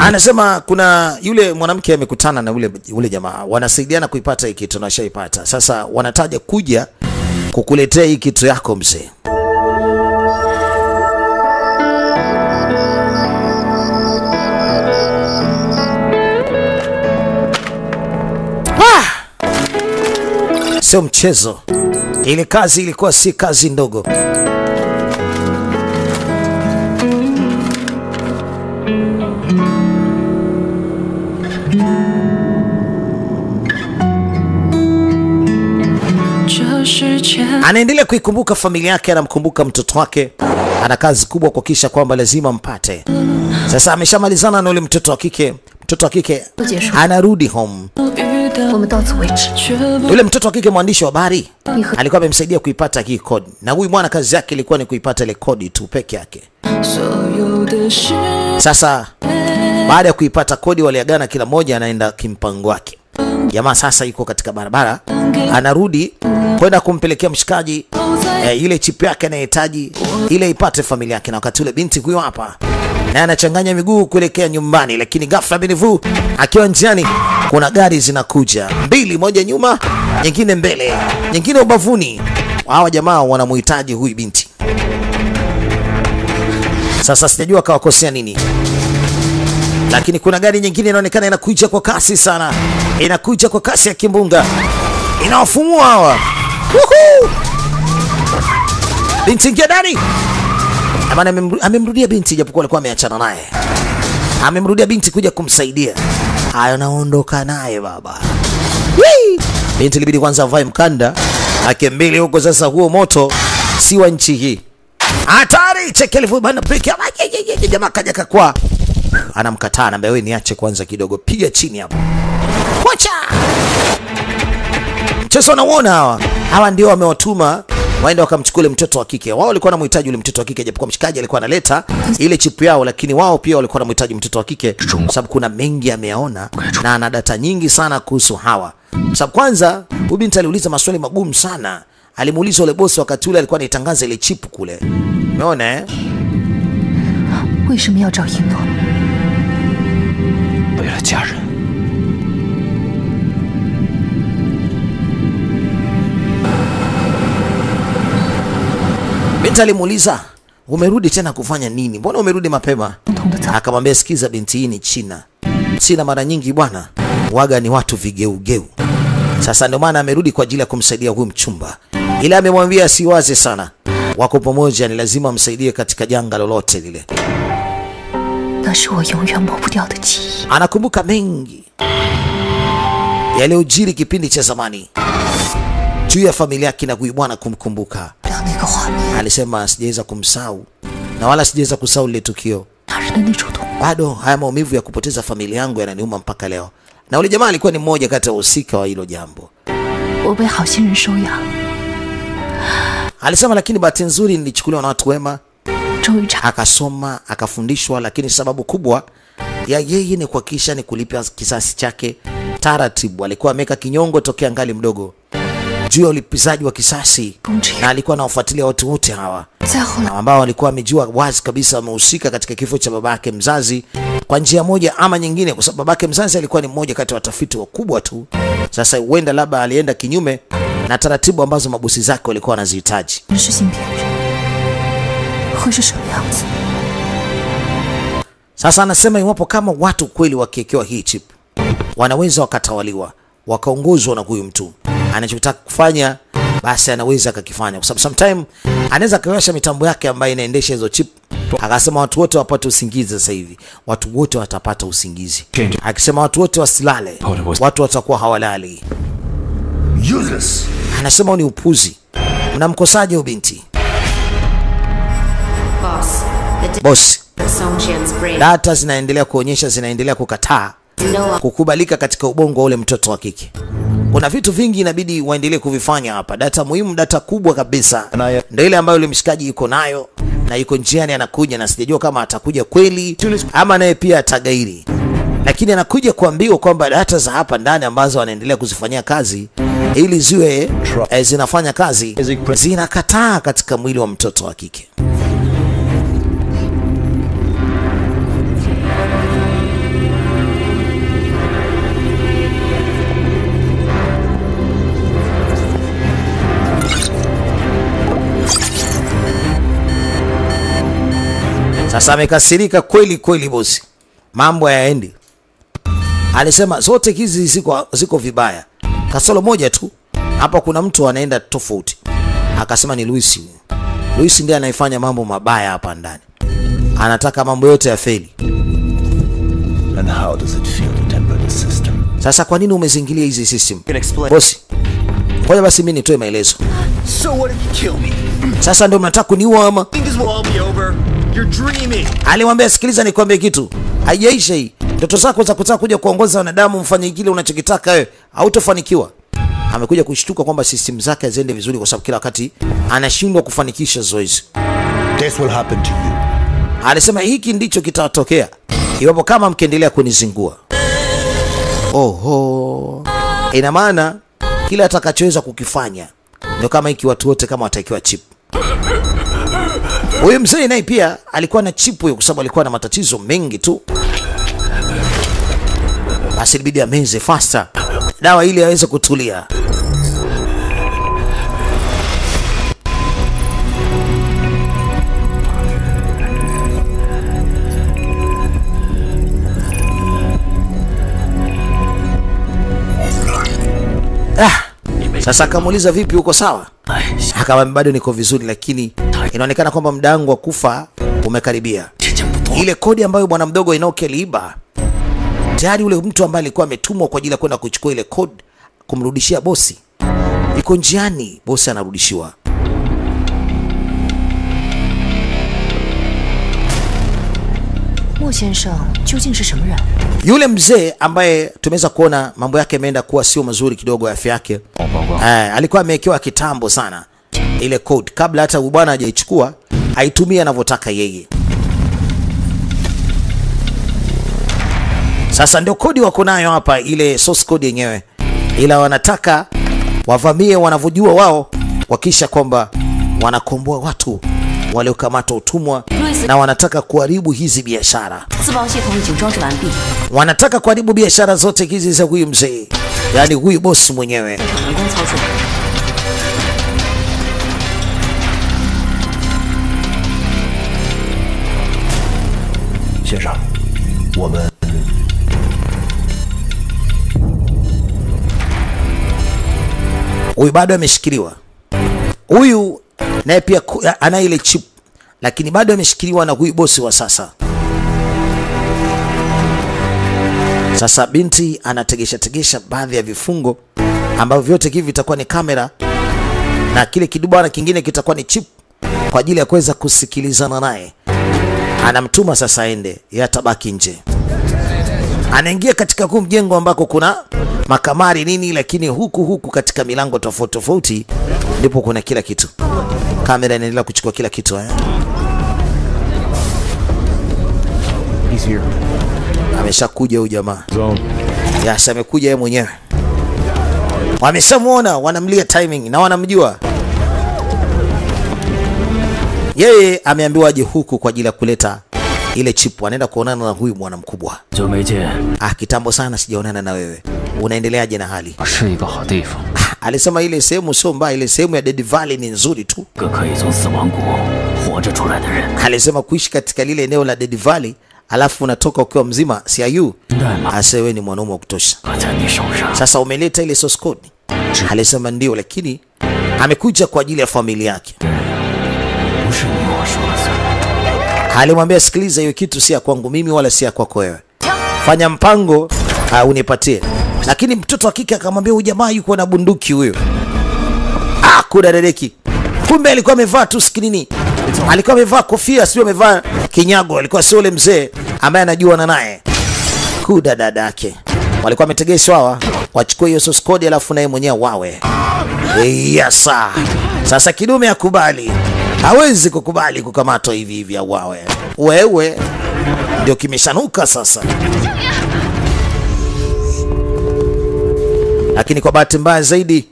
Anasema kuna yule mwanamke amekutana na ule jamaa, wanasaidiana kuipata hii kitu na shaipata. Sasa wanataja kuja kukuletea hii kitu yako mzee. Sio mchezo. Ile kazi ilikuwa si kazi ndogo. Anaendelea kuikumbuka familia yake, anamkumbuka mtoto wake. Ana kazi kubwa kuhakikisha kwamba lazima mpate. Sasa ameshamalizana na yule mtoto wa kike. Mtoto wa kike anarudi home. Yule mtoto wa kike mwandishi wa habari alikuwa amemsaidia kuipata hii code. Na huyu mwana kazi yake ilikuwa ni kuipata ile code tu peke yake. Sasa baada ya kuipata kodi waliagana, kila mmoja anaenda kimpango wake. Jamaa sasa yuko katika barabara, anarudi kwenda kumpelekea mshikaji ile chip yake anahitaji ile ipate familia yake. Na wakati ule binti huyo hapa na anachanganya miguu kuelekea nyumbani, lakini ghafla binivu akiwa njiani kuna gari zinakuja mbili, moja nyuma, nyingine mbele, nyingine ubavuni. Hawa jamaa wanamuhitaji huyu binti. Sasa sijajua kawakosea nini, lakini kuna gari nyingine inaonekana inakuja kwa kasi sana, inakuja kwa kasi ya kimbunga, inawafumua hawa. Binti ingia ndani. Amana amemrudia binti, japokuwa alikuwa ameachana naye. Amemrudia binti kuja kumsaidia. Hayo naondoka naye baba. Binti libidi kwanza avae mkanda akembele huko. Sasa huo moto si wa nchi hii. Hatari, chekelevu bana peke. Jamaa kaja kakwa. Anamkataa, anambia wewe niache kwanza kidogo, piga chini hapo. Wacha. Cheso naona hawa ndio wamewatuma waende wakamchukua yule mtoto wa kike. Wao walikuwa wanamhitaji yule mtoto wa kike, japokuwa mshikaji alikuwa analeta ile chip yao, lakini wao pia walikuwa wanamhitaji mtoto wa kike, sababu kuna mengi ameona na ana data nyingi sana kuhusu hawa. Sababu kwanza huyu binti aliuliza maswali magumu sana. Alimuuliza yule bosi wakati ule alikuwa anatangaza ile chip kule. Umeona eh? 为什么要找英诺？ 为了家人。 Binti alimuuliza, umerudi tena kufanya nini? Mbona umerudi mapema? Akamwambia, sikiza binti, hii ni China. China mara nyingi bwana waga ni watu vigeugeu. Sasa ndio maana amerudi kwa ajili ya kumsaidia huyu mchumba. Ila amemwambia siwaze sana. Wako pamoja, ni lazima amsaidie katika janga lolote lile. Anakumbuka mengi yaliyojiri kipindi cha zamani juu ya familia yake na huyu bwana kumkumbuka. Alisema sijaweza kumsahau na wala sijaweza kusahau lile tukio. Bado haya maumivu ya kupoteza familia yangu yananiuma mpaka leo. Na yule jamaa alikuwa ni mmoja kati ya wahusika wa hilo jambo. Alisema lakini bahati nzuri nilichukuliwa na watu wema. Akasoma, akafundishwa, lakini sababu kubwa ya yeye ni kuhakikisha ni kulipa kisasi chake taratibu. Alikuwa ameka kinyongo tokea ngali mdogo juu ya ulipizaji wa kisasi, na alikuwa anawafuatilia watu wote hawa ambao walikuwa wamejua wazi kabisa wamehusika katika kifo cha babake mzazi kwa njia moja ama nyingine, kwa sababu babake mzazi alikuwa ni mmoja kati ya watafiti wakubwa tu. Sasa huenda labda alienda kinyume na taratibu ambazo mabosi zake walikuwa wanazihitaji. Sasa anasema iwapo kama watu kweli wakiekewa hii chip, wanaweza wakatawaliwa, wakaongozwa na huyu mtu. Anachotaka kufanya basi anaweza akakifanya, kwa sababu sometime anaweza kawasha mitambo yake ambayo inaendesha hizo chip. Akasema watu wote wapate usingizi sasa hivi. Watu wote watapata usingizi. Akisema watu wote wasilale, watu watakuwa hawalali. Useless. Anasema ni upuzi. Mnamkosaje huyu binti? Boss, data zinaendelea kuonyesha, zinaendelea kukataa kukubalika katika ubongo wa ule mtoto wa kike. Kuna vitu vingi inabidi waendelee kuvifanya hapa. Data muhimu, data kubwa kabisa, ndio ile ambayo yule mshikaji yuko nayo na yuko njiani anakuja, na sijajua kama atakuja kweli ama naye pia atagairi, lakini anakuja kuambiwa kwamba data za hapa ndani ambazo wanaendelea kuzifanyia kazi ili ziwe zinafanya kazi, zinakataa katika mwili wa mtoto wa kike. Sasa amekasirika kweli kweli bosi. Mambo hayaendi. Alisema zote hizi ziko vibaya. Kasoro moja tu. Hapa kuna mtu anaenda tofauti. Akasema ni Luis. Luis ndiye anaifanya mambo mabaya hapa ndani. Anataka mambo yote yafeli. And how does it feel to temper the system? Sasa kwa nini umezingilia hizi system? Bosi. Ngoja basi mimi nitoe maelezo. So what if you kill me? Sasa ndio mnataka kuniua ama? This will all be over. You're dreaming. Alimwambia sikiliza nikwambie kitu. Haijaisha hii. Ndoto zako za kutaka kuja kuongoza wanadamu mfanye kile unachokitaka wewe, hautofanikiwa. Amekuja kushtuka kwamba system zake haziende vizuri kwa sababu kila wakati anashindwa kufanikisha zoezi. This will happen to you. Alisema hiki ndicho kitatokea iwapo kama mkiendelea kunizingua. Oho. Ina maana kila atakachoweza kukifanya ndio kama hiki watu wote kama watakiwa chip. Huyu mzee naye pia alikuwa na chip hiyo kwa sababu alikuwa na matatizo mengi tu. Basi ilibidi ameze faster dawa ili aweze kutulia. Sasa akamuuliza vipi, uko sawa? Akamwambia bado niko vizuri, lakini inaonekana kwamba muda wangu wa kufa umekaribia. Ile kodi ambayo bwana mdogo Enoki aliiba, tayari ule mtu ambaye alikuwa ametumwa kwa ajili ya kwenda kuchukua ile kodi kumrudishia bosi iko njiani, bosi anarudishiwa. Yule mzee ambaye tumeweza kuona mambo yake yameenda kuwa sio mazuri kidogo, afya yake alikuwa amewekewa kitambo sana, ile code kabla hata bwana hajaichukua, aitumie anavyotaka yeye. Sasa ndio kodi wako nayo hapa, ile source code yenyewe, ila wanataka wavamie wanavyojua wao, wakisha kwamba wanakomboa watu waliokamata utumwa, na wanataka kuharibu hizi biashara. Wanataka kuharibu biashara zote hizi za huyu mzee, yani huyu boss mwenyewe. 先生，我们 huyu bado ameshikiliwa. Huyu naye pia ana ile chip, lakini bado ameshikiliwa na huyu bosi wa sasa. Sasa binti anategesha baadhi ya vifungo ambavyo vyote hivi vitakuwa ni kamera, na kile kidubana kingine kitakuwa ni chip kwa ajili ya kuweza kusikilizana naye. Anamtuma sasa aende, yeye atabaki nje. Anaingia katika huu mjengo ambako kuna makamari nini, lakini huku katika milango tofauti tofauti ndipo kuna kila kitu. Kamera inaendelea kuchukua kila kitu. He's here. Ameshakuja huyu jamaa. Yes, amekuja yeye mwenyewe. Wameshamuona, wanamlia timing na wanamjua. Yeye ameambiwa aje huku kwa ajili ya kuleta ile chip. Anaenda kuonana na huyu bwana mkubwa. Kitambo sana sijaonana na wewe. Unaendeleaje na hali? Alisema ile sehemu sio mbaya, ile sehemu ya Dead Valley ni nzuri tu. Alisema kuishi katika lile eneo la Dead Valley alafu unatoka ukiwa mzima, si ayu. Asewe ni mwanaume wa kutosha. Sasa umeleta ile source code? Alisema ndio, lakini amekuja kwa ajili ya familia yake. Alimwambia sikiliza, hiyo kitu si ya kwangu mimi wala si ya kwako wewe. Fanya mpango unipatie. Lakini mtoto wa kike akamwambia huyu jamaa yuko na bunduki huyo. Kuna dadeki. Kumbe alikuwa amevaa tu skinini. Alikuwa amevaa kofia, sio amevaa kinyago. Alikuwa sio yule mzee ambaye anajuana naye. Kuda dadake. Walikuwa wametegeshwa hawa wachukue hiyo source code alafu naye mwenyewe wawe. Yes. Sasa kidume akubali. Hawezi kukubali kukamatwa hivi hivi au wawe. Wewe ndio kimeshanuka sasa. Lakini kwa bahati mbaya zaidi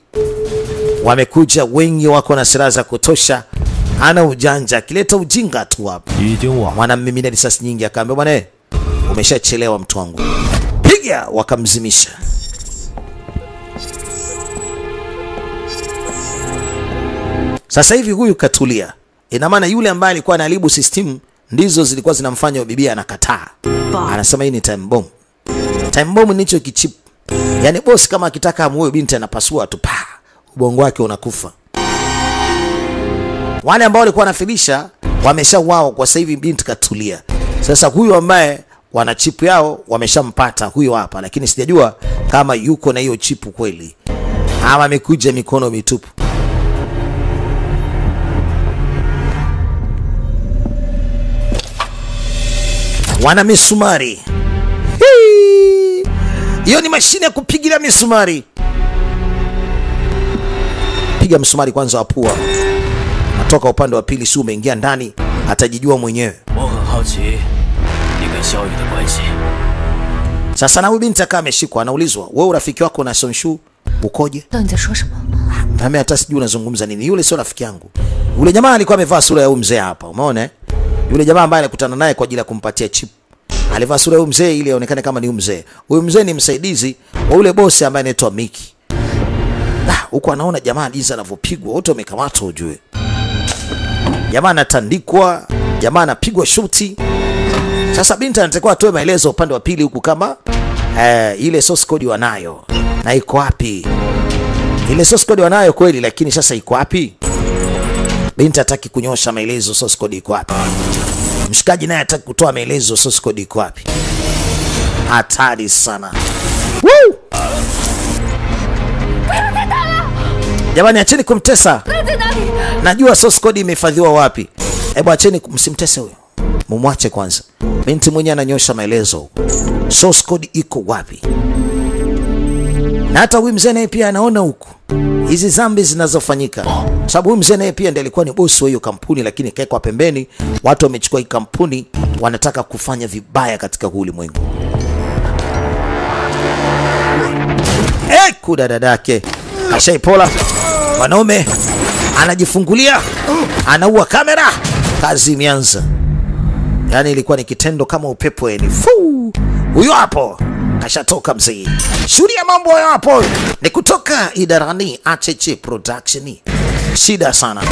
wamekuja wengi, wako na silaha za kutosha. Ana ujanja, kileta ujinga tu hapa. Wanamimina risasi nyingi, akaambia bwana umeshachelewa mtu wangu. Piga, wakamzimisha. Sasa hivi huyu katulia. Ina maana yule ambaye alikuwa anaharibu system ndizo zilikuwa zinamfanya bibi anakataa. Anasema hii ni time bomb. Time bomb ni hicho kichip. Yaani boss kama akitaka amuue binti anapasua tu pa. Ubongo wake unakufa. Wale ambao walikuwa wanafilisha wameshauawa, kwa sasa hivi binti katulia. Sasa huyu ambaye wana chip yao wameshampata huyo hapa, lakini sijajua kama yuko na hiyo chip kweli ama amekuja mikono mitupu. Wana misumari. Hiyo ni mashine ya kupigia misumari. Piga msumari kwanza wapua. Natoka upande wa pili, si umeingia ndani, atajijua mwenyewe. Sasa na huyu binti akawa ameshikwa, anaulizwa, wewe urafiki wako na Sonshu ukoje? Mimi hata sijui unazungumza nini. Yule sio rafiki yangu. Yule jamaa alikuwa amevaa sura ya huyu mzee hapa, umeona? Yule jamaa ambaye alikutana naye kwa ajili ya kumpatia chip. Alivaa sura ya huyu mzee ili aonekane kama ni huyu mzee. Huyu mzee ni msaidizi wa yule bosi ambaye anaitwa Miki. Huko anaona jamaa jinsi anavyopigwa, wote wamekamatwa ujue. Jamaa anatandikwa, jamaa anapigwa shuti. Sasa binti anatakiwa atoe maelezo upande wa pili huku kama ile source code wanayo na iko wapi. Ile source code wanayo kweli, lakini sasa iko wapi? Binti hataki kunyosha maelezo source code iko wapi. Mshikaji naye hataki kutoa maelezo source code iko wapi. Hatari sana. Woo! Jamani, acheni kumtesa. Najua source code imehifadhiwa wapi. Hebu acheni, msimtese huyo. Mumwache kwanza. Binti mwenyewe ananyosha maelezo. Source code iko wapi? Na hata huyu mzee naye pia anaona huku hizi zambi zinazofanyika, sababu huyu mzee naye pia ndiye alikuwa ni bosi wa hiyo kampuni, lakini kaekwa pembeni. Watu wamechukua hii kampuni, wanataka kufanya vibaya katika ulimwengu. Kuda dadake ashaipola, wanaume anajifungulia, anaua kamera, kazi imeanza. Yani ilikuwa ni kitendo kama upepo yani. Huyo hapo kashatoka mzee. Shughuli ya mambo hapo ni kutoka idarani Acheche Production. Shida sana.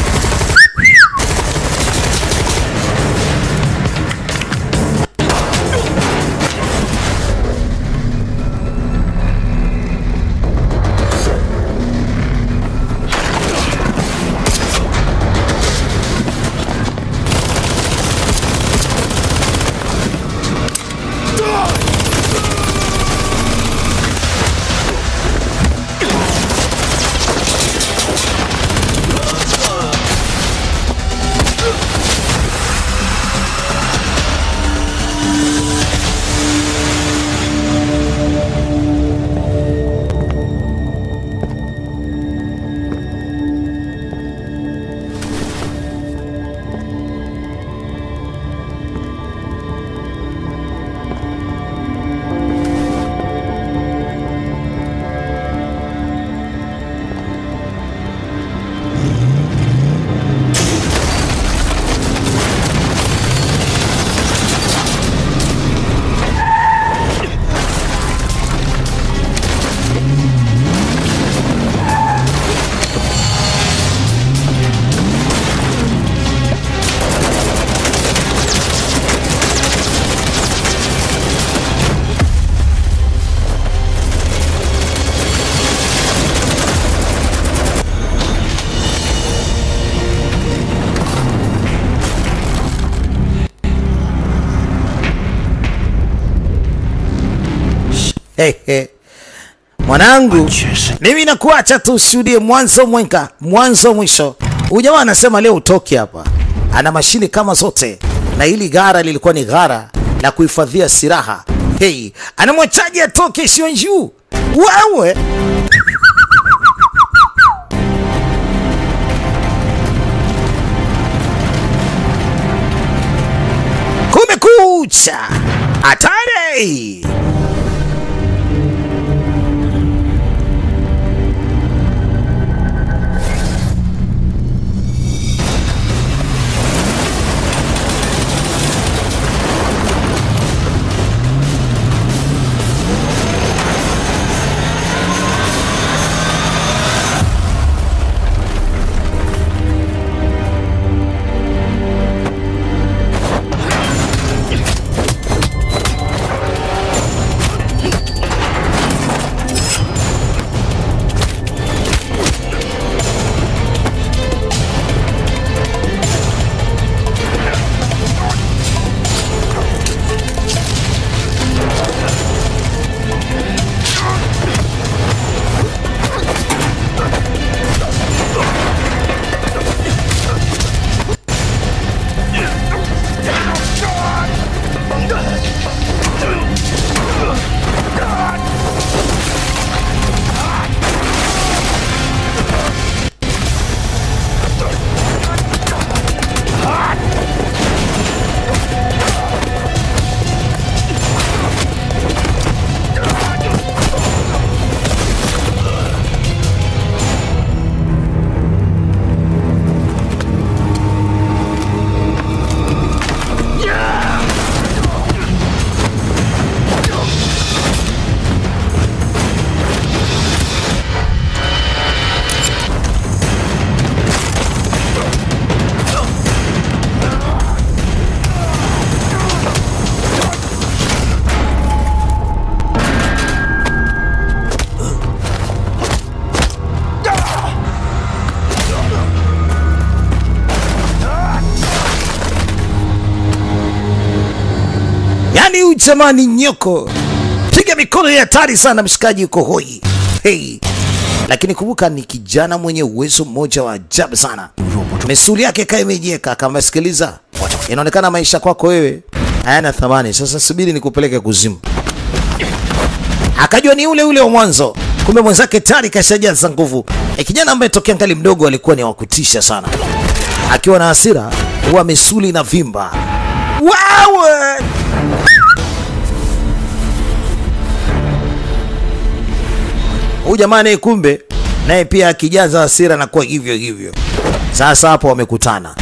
Mwanangu, mimi nakuacha tu ushuhudie mwanzo mwisho. Huyu jamaa anasema leo utoke hapa. Ana mashini kama zote, na hili gara lilikuwa ni gara la kuhifadhia silaha. Anamwachaje atoke sio njuu? Wewe kumekucha. Hatari. Jamani nyoko, piga mikono ya hatari sana, mshikaji yuko hoi. Lakini kumbuka ni kijana mwenye uwezo mmoja wa ajabu sana. Misuli yake kama imejeka. Kama sikiliza, inaonekana maisha kwako wewe hayana thamani. Sasa subiri nikupeleke kuzimu. Akajua ni ule wa mwanzo. Kumbe mwenzake tayari kashajaza nguvu. Kijana ambaye tokea ngali mdogo alikuwa ni wakutisha sana. Akiwa na hasira huwa misuli na vimba. Wow! Huyu jamaa naye kumbe naye pia akijaza hasira na kuwa hivyo hivyo. Sasa hapo wamekutana.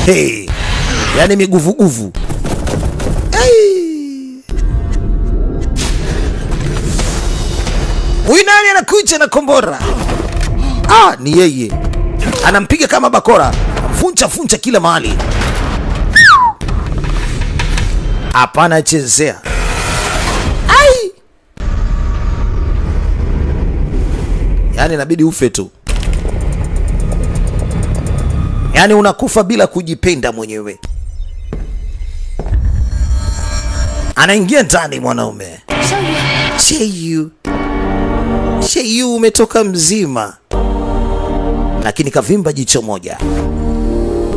Hey. Yaani miguvuguvu. Hey. Huyu nani anakuja na kombora? Ni yeye. Anampiga kama bakora. Funcha kila mahali. Hapana chezea. Ai! Yaani inabidi ufe tu. Yaani unakufa bila kujipenda mwenyewe. Anaingia ndani mwanaume. Sheyu umetoka mzima. Lakini kavimba jicho moja.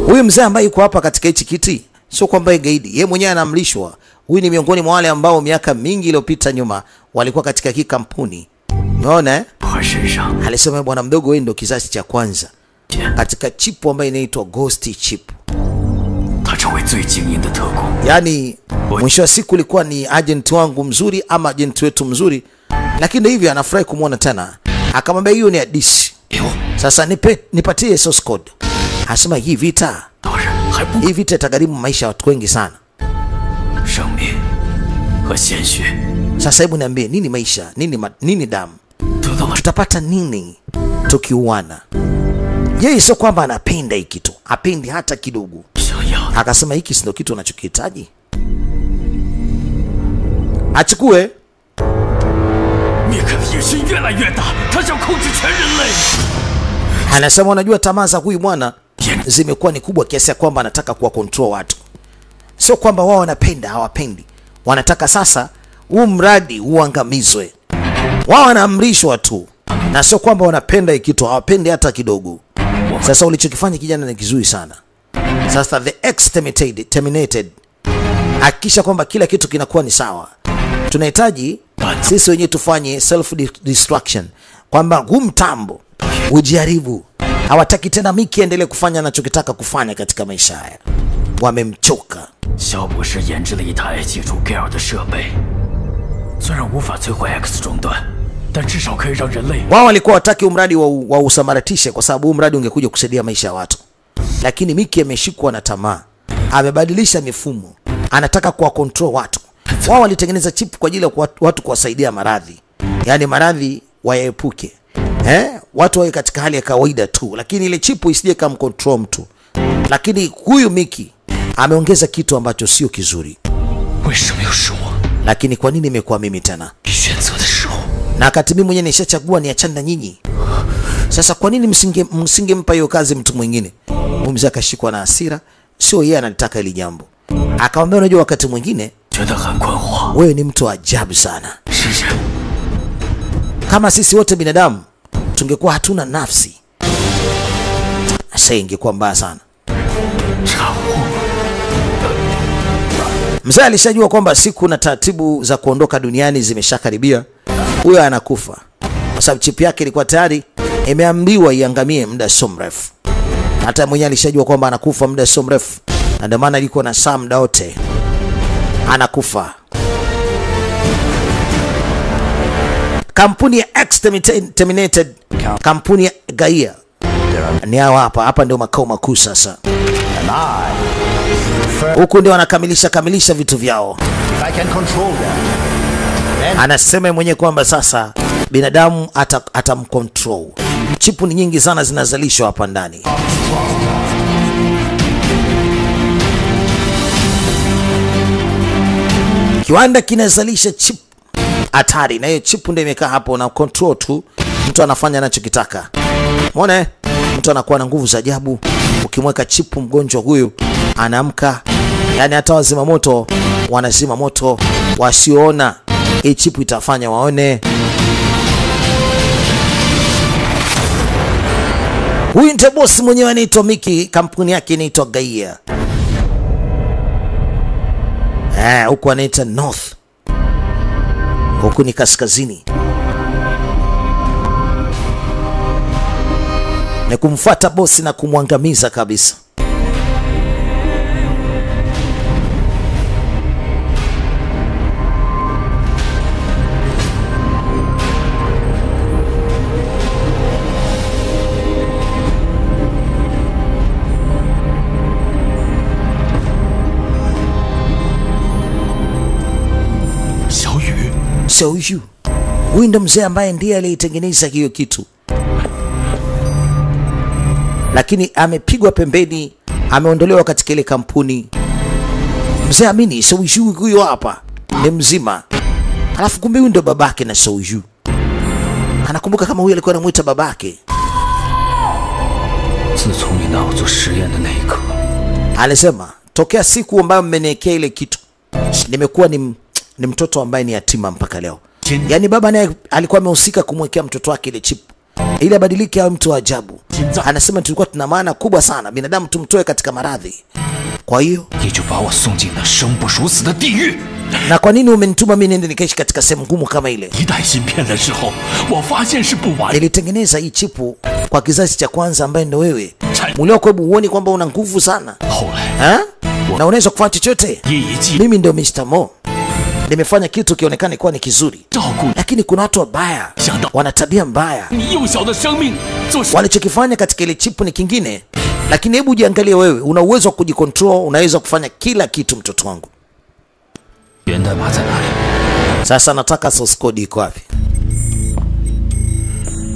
Huyu mzee ambaye yuko hapa katika hichi kiti sio kwamba gaidi. Yeye mwenyewe anamlishwa. Huyu ni miongoni mwa wale ambao miaka mingi iliyopita nyuma walikuwa katika hii kampuni. Unaona eh? Alisema bwana mdogo, wewe ndio kizazi cha kwanza katika chip ambayo inaitwa Ghost chip. Yaani mwisho wa siku ilikuwa ni agent wangu mzuri ama agent wetu mzuri, lakini hivi anafurahi kumuona tena. Akamwambia hiyo ni hadithi. Sasa nipatie source code. Asema hii vita itagharimu maisha ya watu wengi sana. Sasa hebu niambie, nini maisha? Nini damu? Tutapata nini tukiuana? Yeye sio kwamba anapenda hiki kitu, hapendi hata kidogo. Akasema hiki sio kitu unachokihitaji. Achukue. Anasema unajua tamaa za huyu bwana zimekuwa ni kubwa kiasi kwamba anataka kuwa control watu. Sio kwamba wao wanapenda, hawapendi. Wanataka sasa huu mradi uangamizwe. Wao wanaamrishwa tu. Na sio kwamba wanapenda hiki kitu, hawapendi hata kidogo. Sasa ulichokifanya kijana ni kizuri sana. Sasa the exterminated. Hakikisha kwamba kila kitu kinakuwa ni sawa. Tunahitaji sisi wenyewe tufanye self destruction. Kwamba huu mtambo ujaribu. Hawataki tena Miki endelee kufanya anachokitaka kufanya katika maisha haya. Wamemchoka. Wao walikuwa wataki umradi wa usamaratishe kwa sababu umradi ungekuja kusaidia maisha ya watu. Lakini Miki ameshikwa na tamaa. Amebadilisha mifumo. Anataka kuwa control watu. Wao walitengeneza chip kwa ajili ya watu kuwasaidia maradhi. Yaani maradhi waepuke. Watu wawe katika hali ya kawaida tu, lakini ile chip isije kama control mtu. Lakini huyu Miki ameongeza kitu ambacho sio kizuri. Lakini kwa nini imekuwa mimi tena? Na wakati mimi mwenyewe nishachagua niachane na nyinyi. Sasa kwa nini msingempa hiyo kazi mtu mwingine? Mzee akashikwa na hasira, sio yeye analitaka ile jambo. Akamwambia unajua wakati mwingine wewe ni mtu ajabu sana. Kama sisi wote binadamu tungekuwa hatuna nafsi, sasa ingekuwa mbaya sana. Mzee alishajua kwamba siku na taratibu za kuondoka duniani zimeshakaribia. Huyo anakufa kwa sababu chip yake ilikuwa tayari imeambiwa iangamie muda so mrefu. Hata mwenyewe alishajua kwamba anakufa muda so mrefu, na ndio maana alikuwa na saa muda wote anakufa. Kampuni ya exterminated, kampuni ya Gaia ni hapa ndio makao makuu sasa. Huku ndio wanakamilisha vitu vyao. Anasema mwenyewe kwamba sasa binadamu atamcontrol. Chipu ni nyingi sana zinazalishwa hapa ndani. Kiwanda kinazalisha chip hatari, na hiyo chip ndio imekaa hapo na control tu. Mtu anafanya anachokitaka. Umeona? Mtu anakuwa na nguvu za ajabu. Ukimweka chip mgonjwa huyu anaamka. Yaani hata wazima moto wanazima moto, wasiona hii chip itafanya waone. Huyu ndiye boss mwenyewe anaitwa Miki, kampuni yake inaitwa Gaia. Huku anaita North. Huku ni kaskazini. ni kumfuata bosi na kumwangamiza kabisa. Xiao Yu, huyu ndo mzee ambaye ndiye aliitengeneza hiyo kitu, lakini amepigwa pembeni, ameondolewa katika ile kampuni. Mzee amini Xiao Yu huyo hapa ni mzima, alafu kumbe huyu ndo babake na Xiao Yu anakumbuka kama huyu alikuwa anamuita babake. Alisema tokea siku ambayo mmeniwekea ile kitu nimekuwa ni mtoto ambaye ni yatima mpaka leo. Yaani baba naye alikuwa amehusika kumwekea mtoto wake ile chip ili abadilike awe mtu wa ajabu. Anasema tulikuwa tuna maana kubwa sana binadamu tumtoe katika maradhi. Kwa hiyo na kwa nini umenituma mimi niende nikaishi katika sehemu ngumu kama ile? Nilitengeneza hii chipu kwa kizazi cha kwanza ambaye ndio wewe. Mlioko hebu uone kwamba una nguvu sana. Na unaweza kufanya chochote. Mimi ndio Mr. Mo. Nimefanya kitu kionekane kuwa ni kizuri, lakini kuna watu wabaya, wana tabia mbaya. Walichokifanya katika ile chipu ni kingine, lakini hebu jiangalie wewe, una uwezo wa kujikontrol, unaweza kufanya kila kitu mtoto wangu. Sasa nataka source code iko wapi?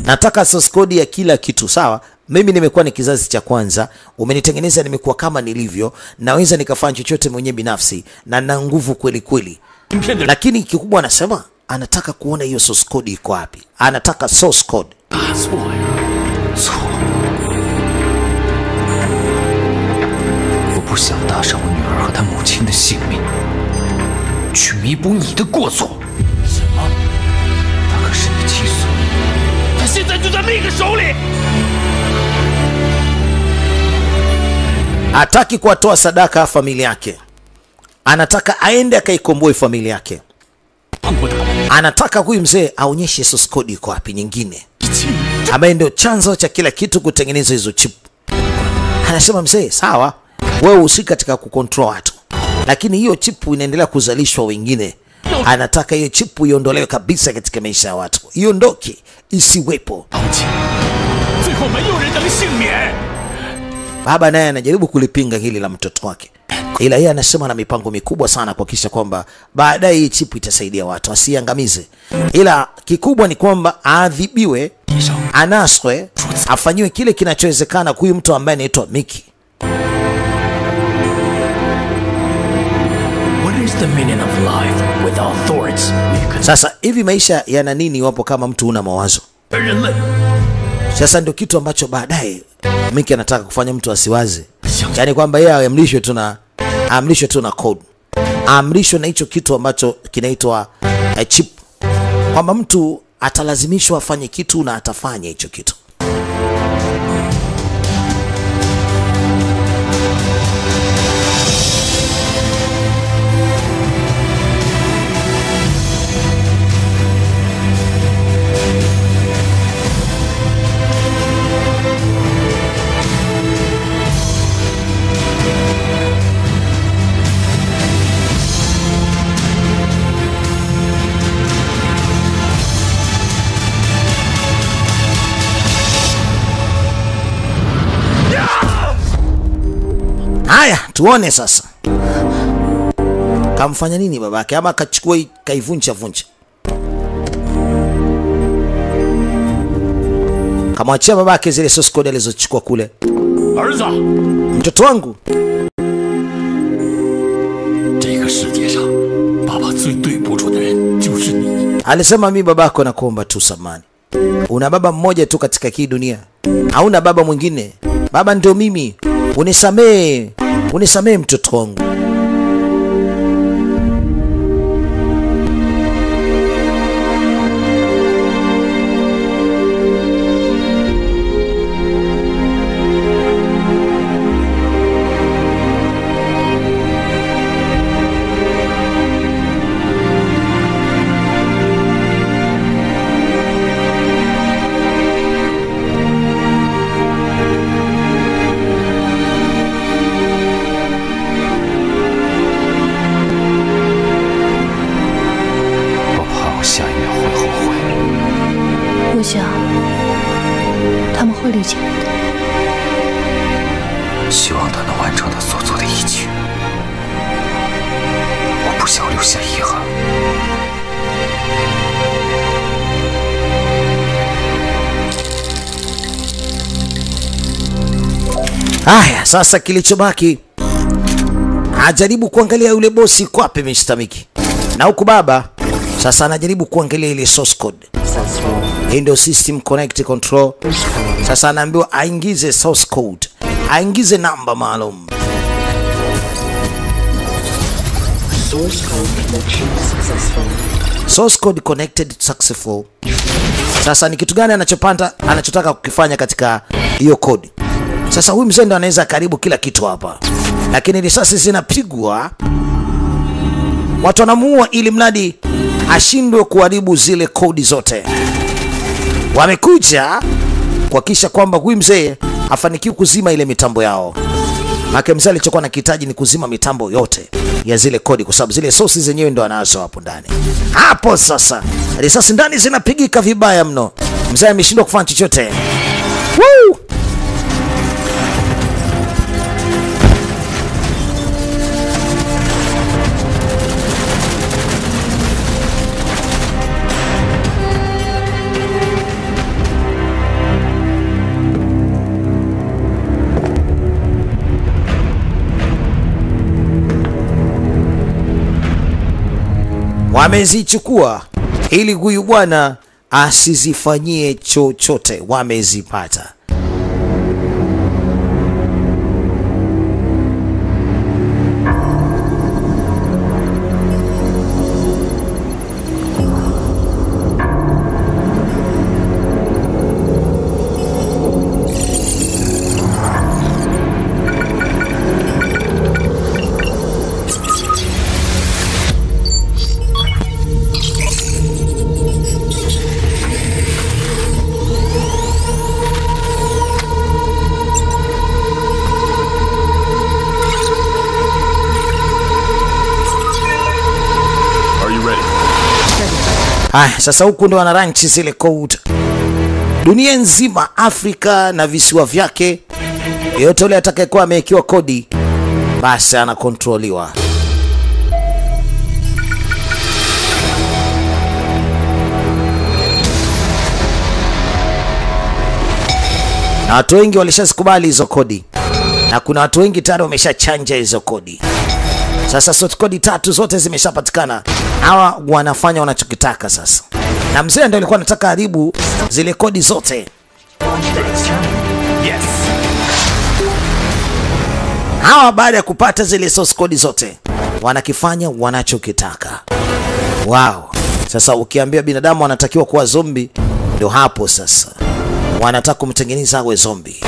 Nataka source code ya kila kitu, sawa? Mimi nimekuwa ni kizazi cha kwanza, umenitengeneza nimekuwa kama nilivyo, naweza nikafanya chochote mwenyewe binafsi na na nguvu kweli kweli. Lakini kikubwa anasema anataka kuona hiyo source code iko wapi. Anataka source code. Hataki kuwatoa sadaka familia yake. Anataka aende akaikomboe familia yake. Anataka huyu mzee aonyeshe source code iko wapi nyingine, ambaye ndio chanzo cha kila kitu kutengeneza hizo chip. Anasema mzee, sawa, wewe usika katika kucontrol watu, lakini hiyo chip inaendelea kuzalishwa wengine. Anataka hiyo chip iondolewe kabisa katika maisha ya watu, iondoke, isiwepo. Baba naye anajaribu kulipinga hili la mtoto wake, ila yeye anasema na mipango mikubwa sana kuhakikisha kwamba baadaye hii chip itasaidia watu, asiangamize. Ila kikubwa ni kwamba aadhibiwe, anaswe, afanyiwe kile kinachowezekana kwa huyu mtu ambaye anaitwa Mickey. Sasa hivi maisha yana nini wapo kama mtu una mawazo? Sasa ndio kitu ambacho baadaye Mickey anataka kufanya mtu asiwaze. Yaani kwamba yeye amrishwe tu na code. Amrishwe na hicho kitu ambacho kinaitwa chip. Kwamba mtu atalazimishwa afanye kitu na atafanya hicho kitu. Haya, tuone sasa. Kamfanya nini babake, ama akachukua kaivunja vunja? Kamwachia babake zile source code alizochukua kule. Mtoto wangu, alisema mimi babako nakuomba tu samani. Una baba mmoja tu katika hii dunia, hauna baba mwingine. Baba ndio mimi. Unisamee, unisamee mtoto wangu. 会理解我的。希望他能完成他所做的一切。我不想留下遗憾。Haya, sasa kilichobaki ajaribu kuangalia yule bosi kwapi Mr. Mickey. Na huku baba sasa anajaribu kuangalia ile source code. Hii ndio system connect control. Sasa anaambiwa aingize source code. Aingize namba maalum. Source code connected successful. Sasa ni kitu gani anachotaka kukifanya katika hiyo code? Sasa huyu mzee ndo anaweza karibu kila kitu hapa. Lakini risasi zinapigwa. Watu wanamuua ili mradi ashindwe kuharibu zile kodi zote. Wamekuja kuhakikisha kwamba huyu mzee afanikiwe kuzima ile mitambo yao. Maana mzee alichokuwa anahitaji ni kuzima mitambo yote ya zile kodi kwa sababu zile sources zenyewe ndo anazo hapo ndani. Hapo sasa risasi ndani zinapigika vibaya mno. Mzee ameshindwa kufanya chochote. Woo! Wamezichukua ili huyu bwana asizifanyie chochote. Wamezipata. Sasa huku ndo wana ranch zile code. Dunia nzima, Afrika na visiwa vyake, yote yule atakayekuwa amewekewa kodi basi anakontroliwa. Na watu wengi walishazikubali hizo kodi. Na kuna watu wengi tayari wameshachanja hizo kodi. Sasa source code 3 zote zimeshapatikana. Hawa wanafanya wanachokitaka sasa. Na mzee ndio alikuwa anataka haribu zile kodi zote. Yes. Hawa baada ya kupata zile source code zote wanakifanya wanachokitaka. Wow. Sasa ukiambia binadamu anatakiwa kuwa zombie, ndio hapo sasa wanataka kumtengeneza awe zombie.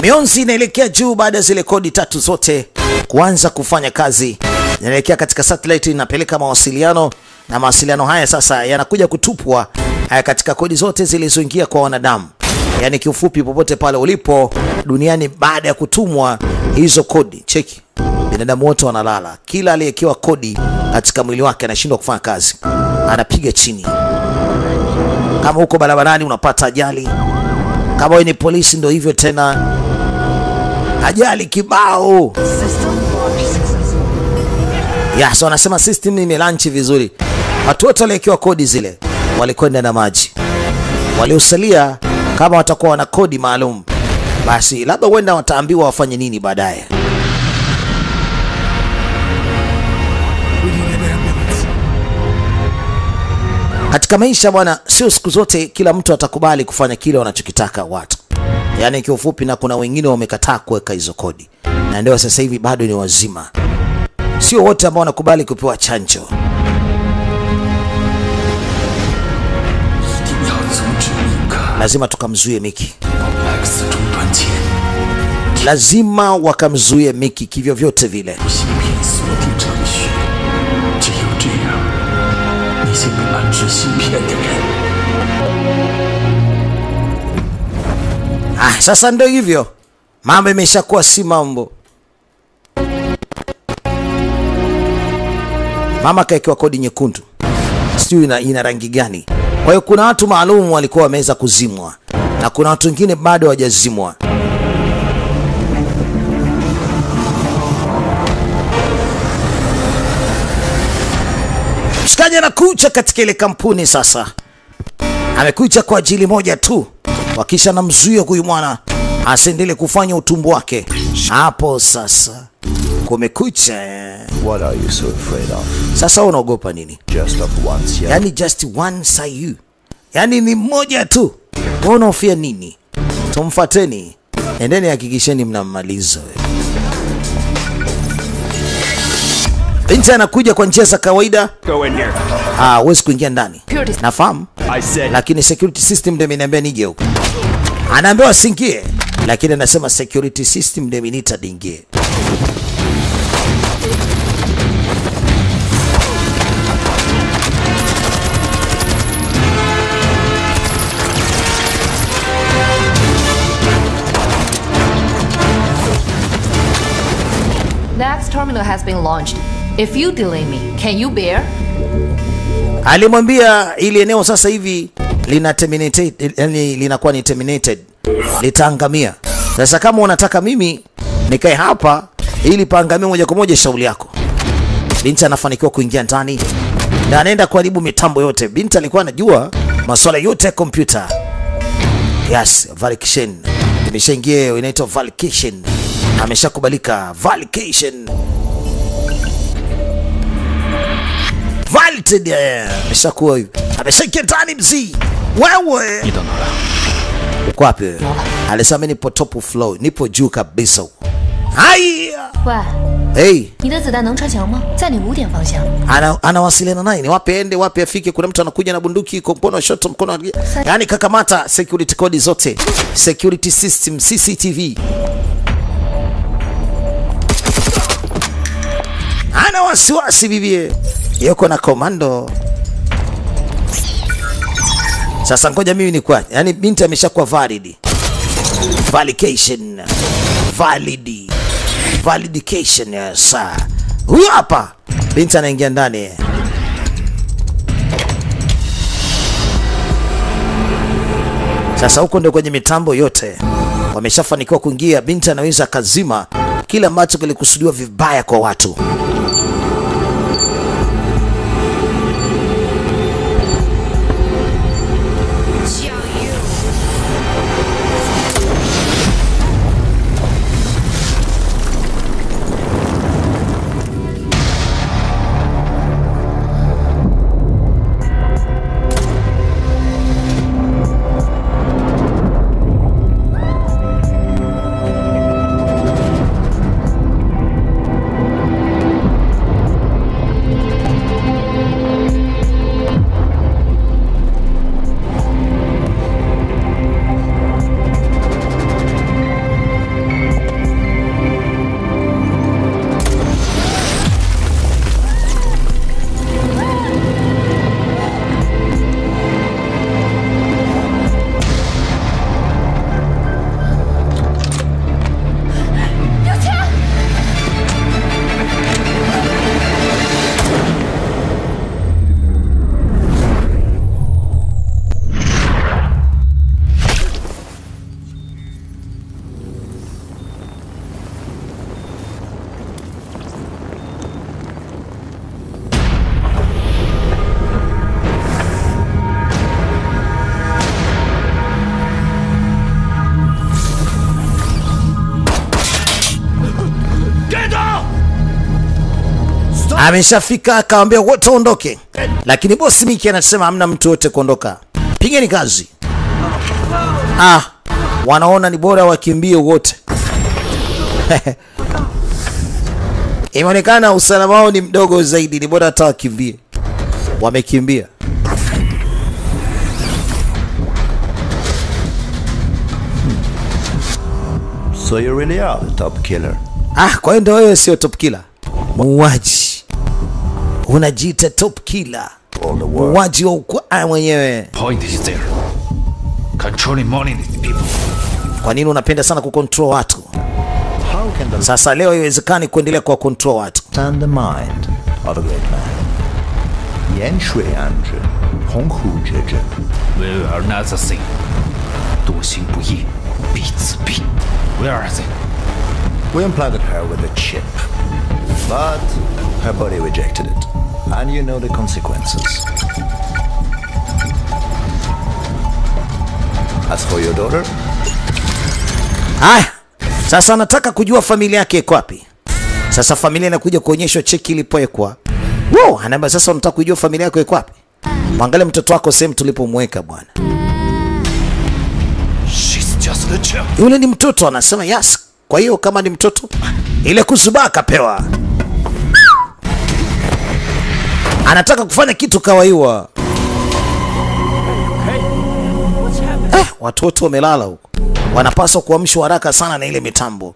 Mionzi inaelekea juu baada ya zile kodi 3 zote kuanza kufanya kazi. Inaelekea katika satellite, inapeleka mawasiliano, na mawasiliano haya sasa yanakuja kutupwa katika kodi zote zilizoingia kwa wanadamu. Yaani kiufupi, popote pale ulipo duniani baada ya kutumwa hizo kodi, cheki, binadamu wote wanalala. Kila aliyekiwa kodi katika mwili wake anashindwa kufanya kazi, anapiga chini. Kama huko barabarani unapata ajali, kama wewe ni polisi ndio hivyo tena, ajali kibao. So wanasema system imelanchi vizuri. Watu wote waliokiwa kodi zile walikwenda na maji. Waliosalia kama watakuwa wana kodi maalum, basi labda wenda wataambiwa wafanye nini baadaye. Katika maisha bwana, sio siku zote kila mtu atakubali kufanya kile wanachokitaka watu. Yaani kiufupi, na kuna wengine wamekataa kuweka hizo kodi. Na ndio sasa hivi bado ni wazima. Sio wote ambao wanakubali kupewa chanjo. Lazima tukamzuie Mickey. Lazima wakamzuie Mickey kivyo vyote vile. 那些被安之心骗的人。 Sasa ndio hivyo. Mambo imeshakuwa si mambo. Mama kaekewa kodi nyekundu. Sijui ina rangi gani. Kwa hiyo kuna watu maalum walikuwa wameweza kuzimwa na kuna watu wengine bado hawajazimwa. Mshikaji anakuja katika ile kampuni sasa. Amekuja kwa ajili moja tu. Wakisha namzuia huyu mwana asiendelee kufanya utumbo wake. Hapo sasa kumekucha. What are you so afraid of? Sasa unaogopa nini? Just of once, yeah. Yani just once are you. Yani ni mmoja tu. Unaofia nini? Tumfateni. Endeni hakikisheni mnammaliza wewe. Binti anakuja kwa njia za kawaida. Go in here. Huwezi kuingia ndani. Nafahamu. Lakini security system ndio imeniambia nije huko. Anaambiwa asingie, lakini anasema security system ndio imenita dingie. Next terminal has been launched. If you delay me, can you bear? Alimwambia ili eneo sasa hivi lina terminated, yani linakuwa ni terminated, litaangamia. Sasa kama unataka mimi nikae hapa ili paangamie moja kwa moja, shauri yako. Binti anafanikiwa kuingia ndani na anaenda kuharibu mitambo yote. Binti alikuwa anajua masuala yote ya kompyuta. Yes, validation. Imeshaingia, inaitwa validation. Ameshakubalika validation. Valid, ameshakuwa hivi. Ameshaingia ndani mzee. Wewe. Uko wapi? Alisema nipo top floor, nipo juu kabisa. Haya. 喂， Hey. 你的子弹能穿墙吗？在你5点方向。 Anawasiliana naye, ni wapi ende, wapi afike. Kuna mtu anakuja na bunduki, iko mkono wa shot, mkono wa... Yani kakamata security code zote, security system, CCTV. Ana wasiwasi bibie, yuko na komando. Sasa ngoja mimi ni kwa, yani binti ameshakuwa valid. Validation. Validation, yes. Huyu hapa binti anaingia ndani. Sasa huko ndio kwenye mitambo yote wameshafanikiwa kuingia. Binti anaweza kazima kila ambacho kilikusudiwa vibaya kwa watu. Ameshafika akamwambia wote ondoke. Lakini bosi Miki anasema hamna mtu wote kuondoka. Pigeni kazi. Wanaona ni bora wakimbie wote. Imeonekana usalama wao ni mdogo zaidi, ni bora hata wakimbie. Wamekimbia. So you really are the top killer. Kwa hiyo ndio wewe sio top killer. Muuaji. Unajiita top killer. all the world. Muuaji wa ukoo mwenyewe. Point is there. Controlling money in the people. Kwa nini unapenda sana kucontrol watu? How can the Sasa leo haiwezekani kuendelea kwa control watu. stand the mind of a great man? Yan Shui Anzhi, Honghu Zhe. We are not the same. 多行不义必自毙. Where are they? We implanted her with a chip, but her body rejected it. And you know the consequences. As for your daughter, Haya. Sasa nataka kujua familia yake iko wapi. Sasa familia inakuja kuonyeshwa cheki ilipowekwa. Wow, anaambia sasa unataka kujua familia yako iko wapi? Mwangalie mtoto wako sehemu tulipomweka bwana. She's just a child. Yule ni mtoto, anasema yes. Kwa hiyo kama ni mtoto, ile kuzubaa kapewa. Anataka kufanya kitu kawaiwa. Watoto wamelala huko. Wanapaswa kuamshwa haraka sana na ile mitambo.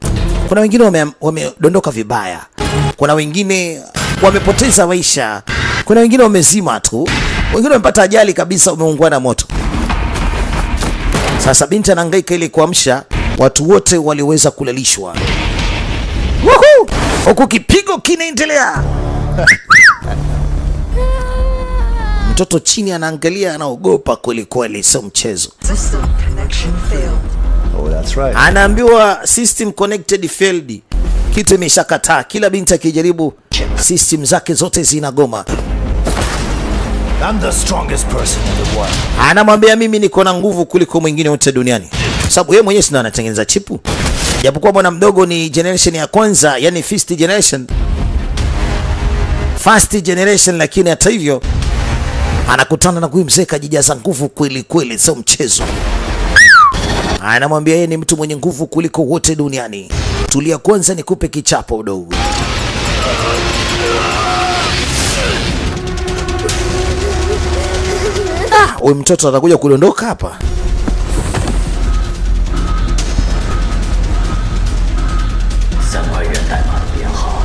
Kuna wengine wamedondoka vibaya. Kuna wengine wamepoteza maisha. Kuna wengine wamezima tu. Wengine wamepata ajali kabisa, wameungua na moto. Sasa binti anahangaika ili kuamsha watu wote waliweza kulalishwa. Woohoo! Huku kipigo kinaendelea. Mtoto chini anaangalia, anaogopa kweli kweli, sio mchezo. oh, that's right. Anaambiwa system connected failed. Kitu imeshakataa. Kila binti akijaribu, system zake zote zinagoma. I'm the strongest person in the world. Anamwambia mimi niko na nguvu kuliko mwingine wote duniani. Sababu yeye mwenyewe sio anatengeneza chipu. Japokuwa bwana mdogo ni generation ya kwanza, yani first generation, lakini hata hivyo anakutana na huyu mzee kajijaza nguvu kweli kweli, sio mchezo. Anamwambia yeye ni mtu mwenye nguvu kuliko wote duniani. Tulia kwanza nikupe kichapo dogo. Huyu mtoto atakuja kudondoka hapa.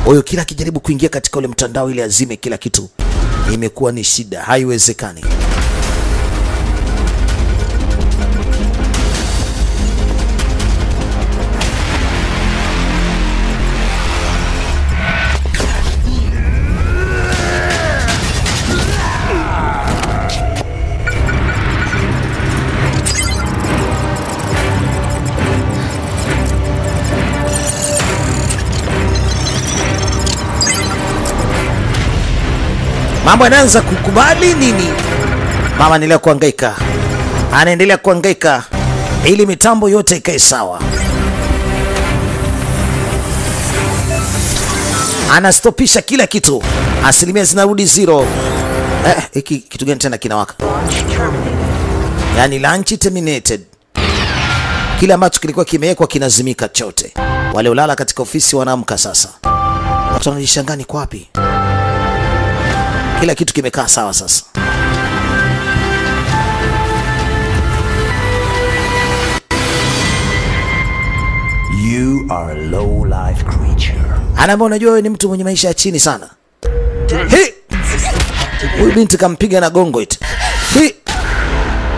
Huyo kila kijaribu kuingia katika ule mtandao ili azime kila kitu, imekuwa ni shida, haiwezekani. Mambo yanaanza kukubali nini? Mama anaendelea kuhangaika. Anaendelea kuhangaika ili mitambo yote ikae sawa. Anastopisha kila kitu. Asilimia zinarudi zero. Hiki kitu gani tena kinawaka? Yani launch terminated. Kila ambacho kilikuwa kimewekwa kinazimika chote. Wale ulala katika ofisi wanaamka sasa. Watu wanajishangaa ni kwa wapi? Kila kitu kimekaa sawa sasa. You are a low life creature. Anaambia unajua wewe ni mtu mwenye maisha ya chini sana. Huyu binti kampiga na gongo eti.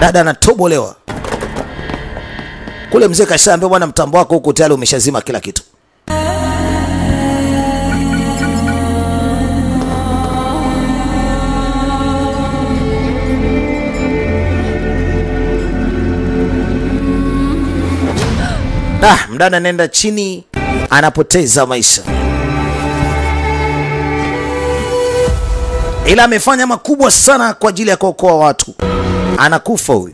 Dada anatobolewa. Kule mzee kashaambia bwana mtambo wako huko tayari umeshazima kila kitu. Mdada anaenda chini, anapoteza maisha. Ila amefanya makubwa sana kwa ajili ya kuokoa watu. Anakufa huyu.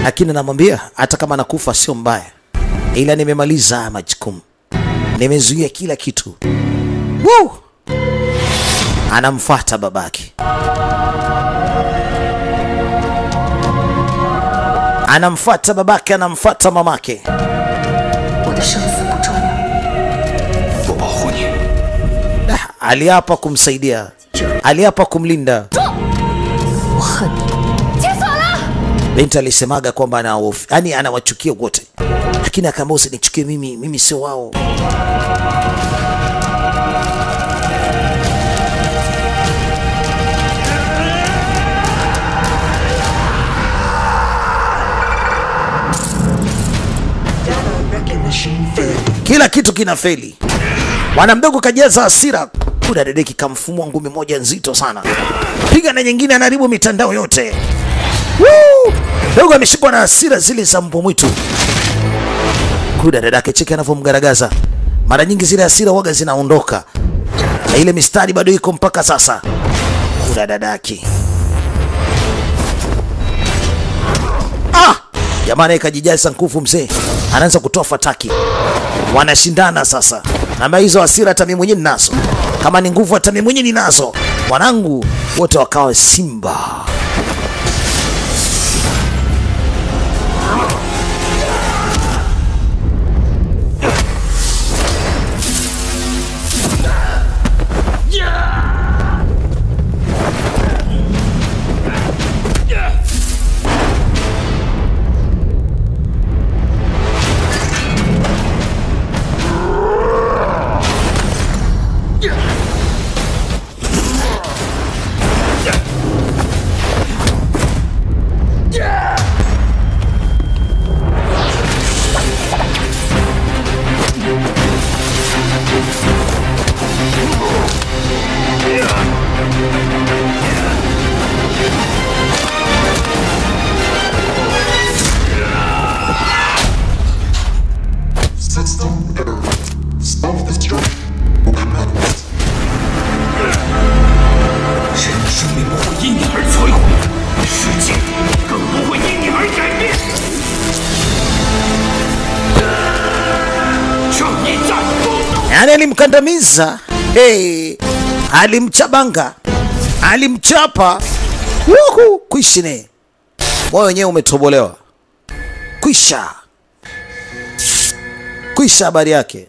Lakini namwambia hata kama nakufa sio mbaya, ila nimemaliza majukumu, nimezuia kila kitu. Woo! Anamfuata babake, anamfuata babake, anamfuata mamake. aliapa kumsaidia, aliapa kumlinda. Binti alisemaga kwamba yani anawachukia wote, lakini akaambia usinichukie mimi sio wao. Kila kitu kinafeli. Bwana mdogo kajaza hasira. Kuna dedeki kamfumua ngumi moja nzito sana. Piga na nyingine, anaharibu mitandao yote. Woo! Dogo ameshikwa na hasira zile za mbwa mwitu. Kuda dadake cheki anavyomgaragaza. Mara nyingi zile hasira waga zinaondoka. Na ile mistari bado iko mpaka sasa. Kuda dadake. Jamani kajijaza nguvu mzee. Anaanza kutoa fataki. Wanashindana sasa. Na hizo hasira hata mimi mwenyewe ninazo. Kama ni nguvu hata mimi mwenyewe ninazo. Wanangu wote wakawa simba. Yani alimkandamiza, alimchabanga, alimchapa. Kuishine. Moyo wenyewe umetobolewa. Kwisha habari yake.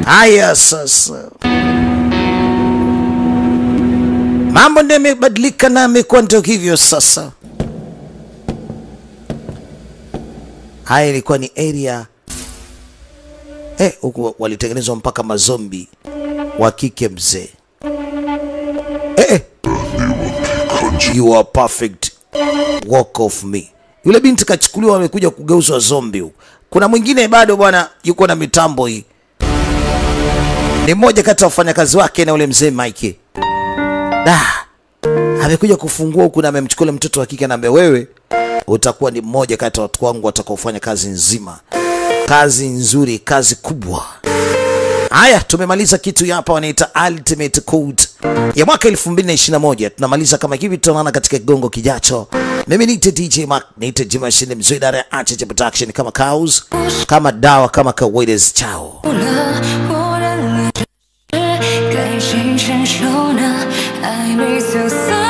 Haya sasa. Mambo ndio yamebadilika na yamekuwa ndio hivyo sasa. Haya ilikuwa ni area. Huku walitengenezwa mpaka mazombi wa kike mzee. You are perfect. Walk of me. Yule binti kachukuliwa amekuja kugeuzwa zombie huko. Kuna mwingine bado bwana yuko na mitambo hii. Ni mmoja kati ya wafanyakazi wake na ule mzee Mike. Amekuja kufungua huku na amemchukua mtoto wa kike, anamwambia wewe utakuwa ni mmoja kati ya watu wangu watakaofanya kazi nzima. Kazi nzuri, kazi kubwa. Haya, tumemaliza kitu hapa wanaita Ultimate Code ya mwaka 2021. Tunamaliza kama hivi, tutaonana katika kigongo kijacho. Mimi ni DJ Mark, ni DJ Machine mzee dara ya Achache Production, kama cows, kama dawa, kama kawaida. Chao. 该谁承受呢？爱没走散。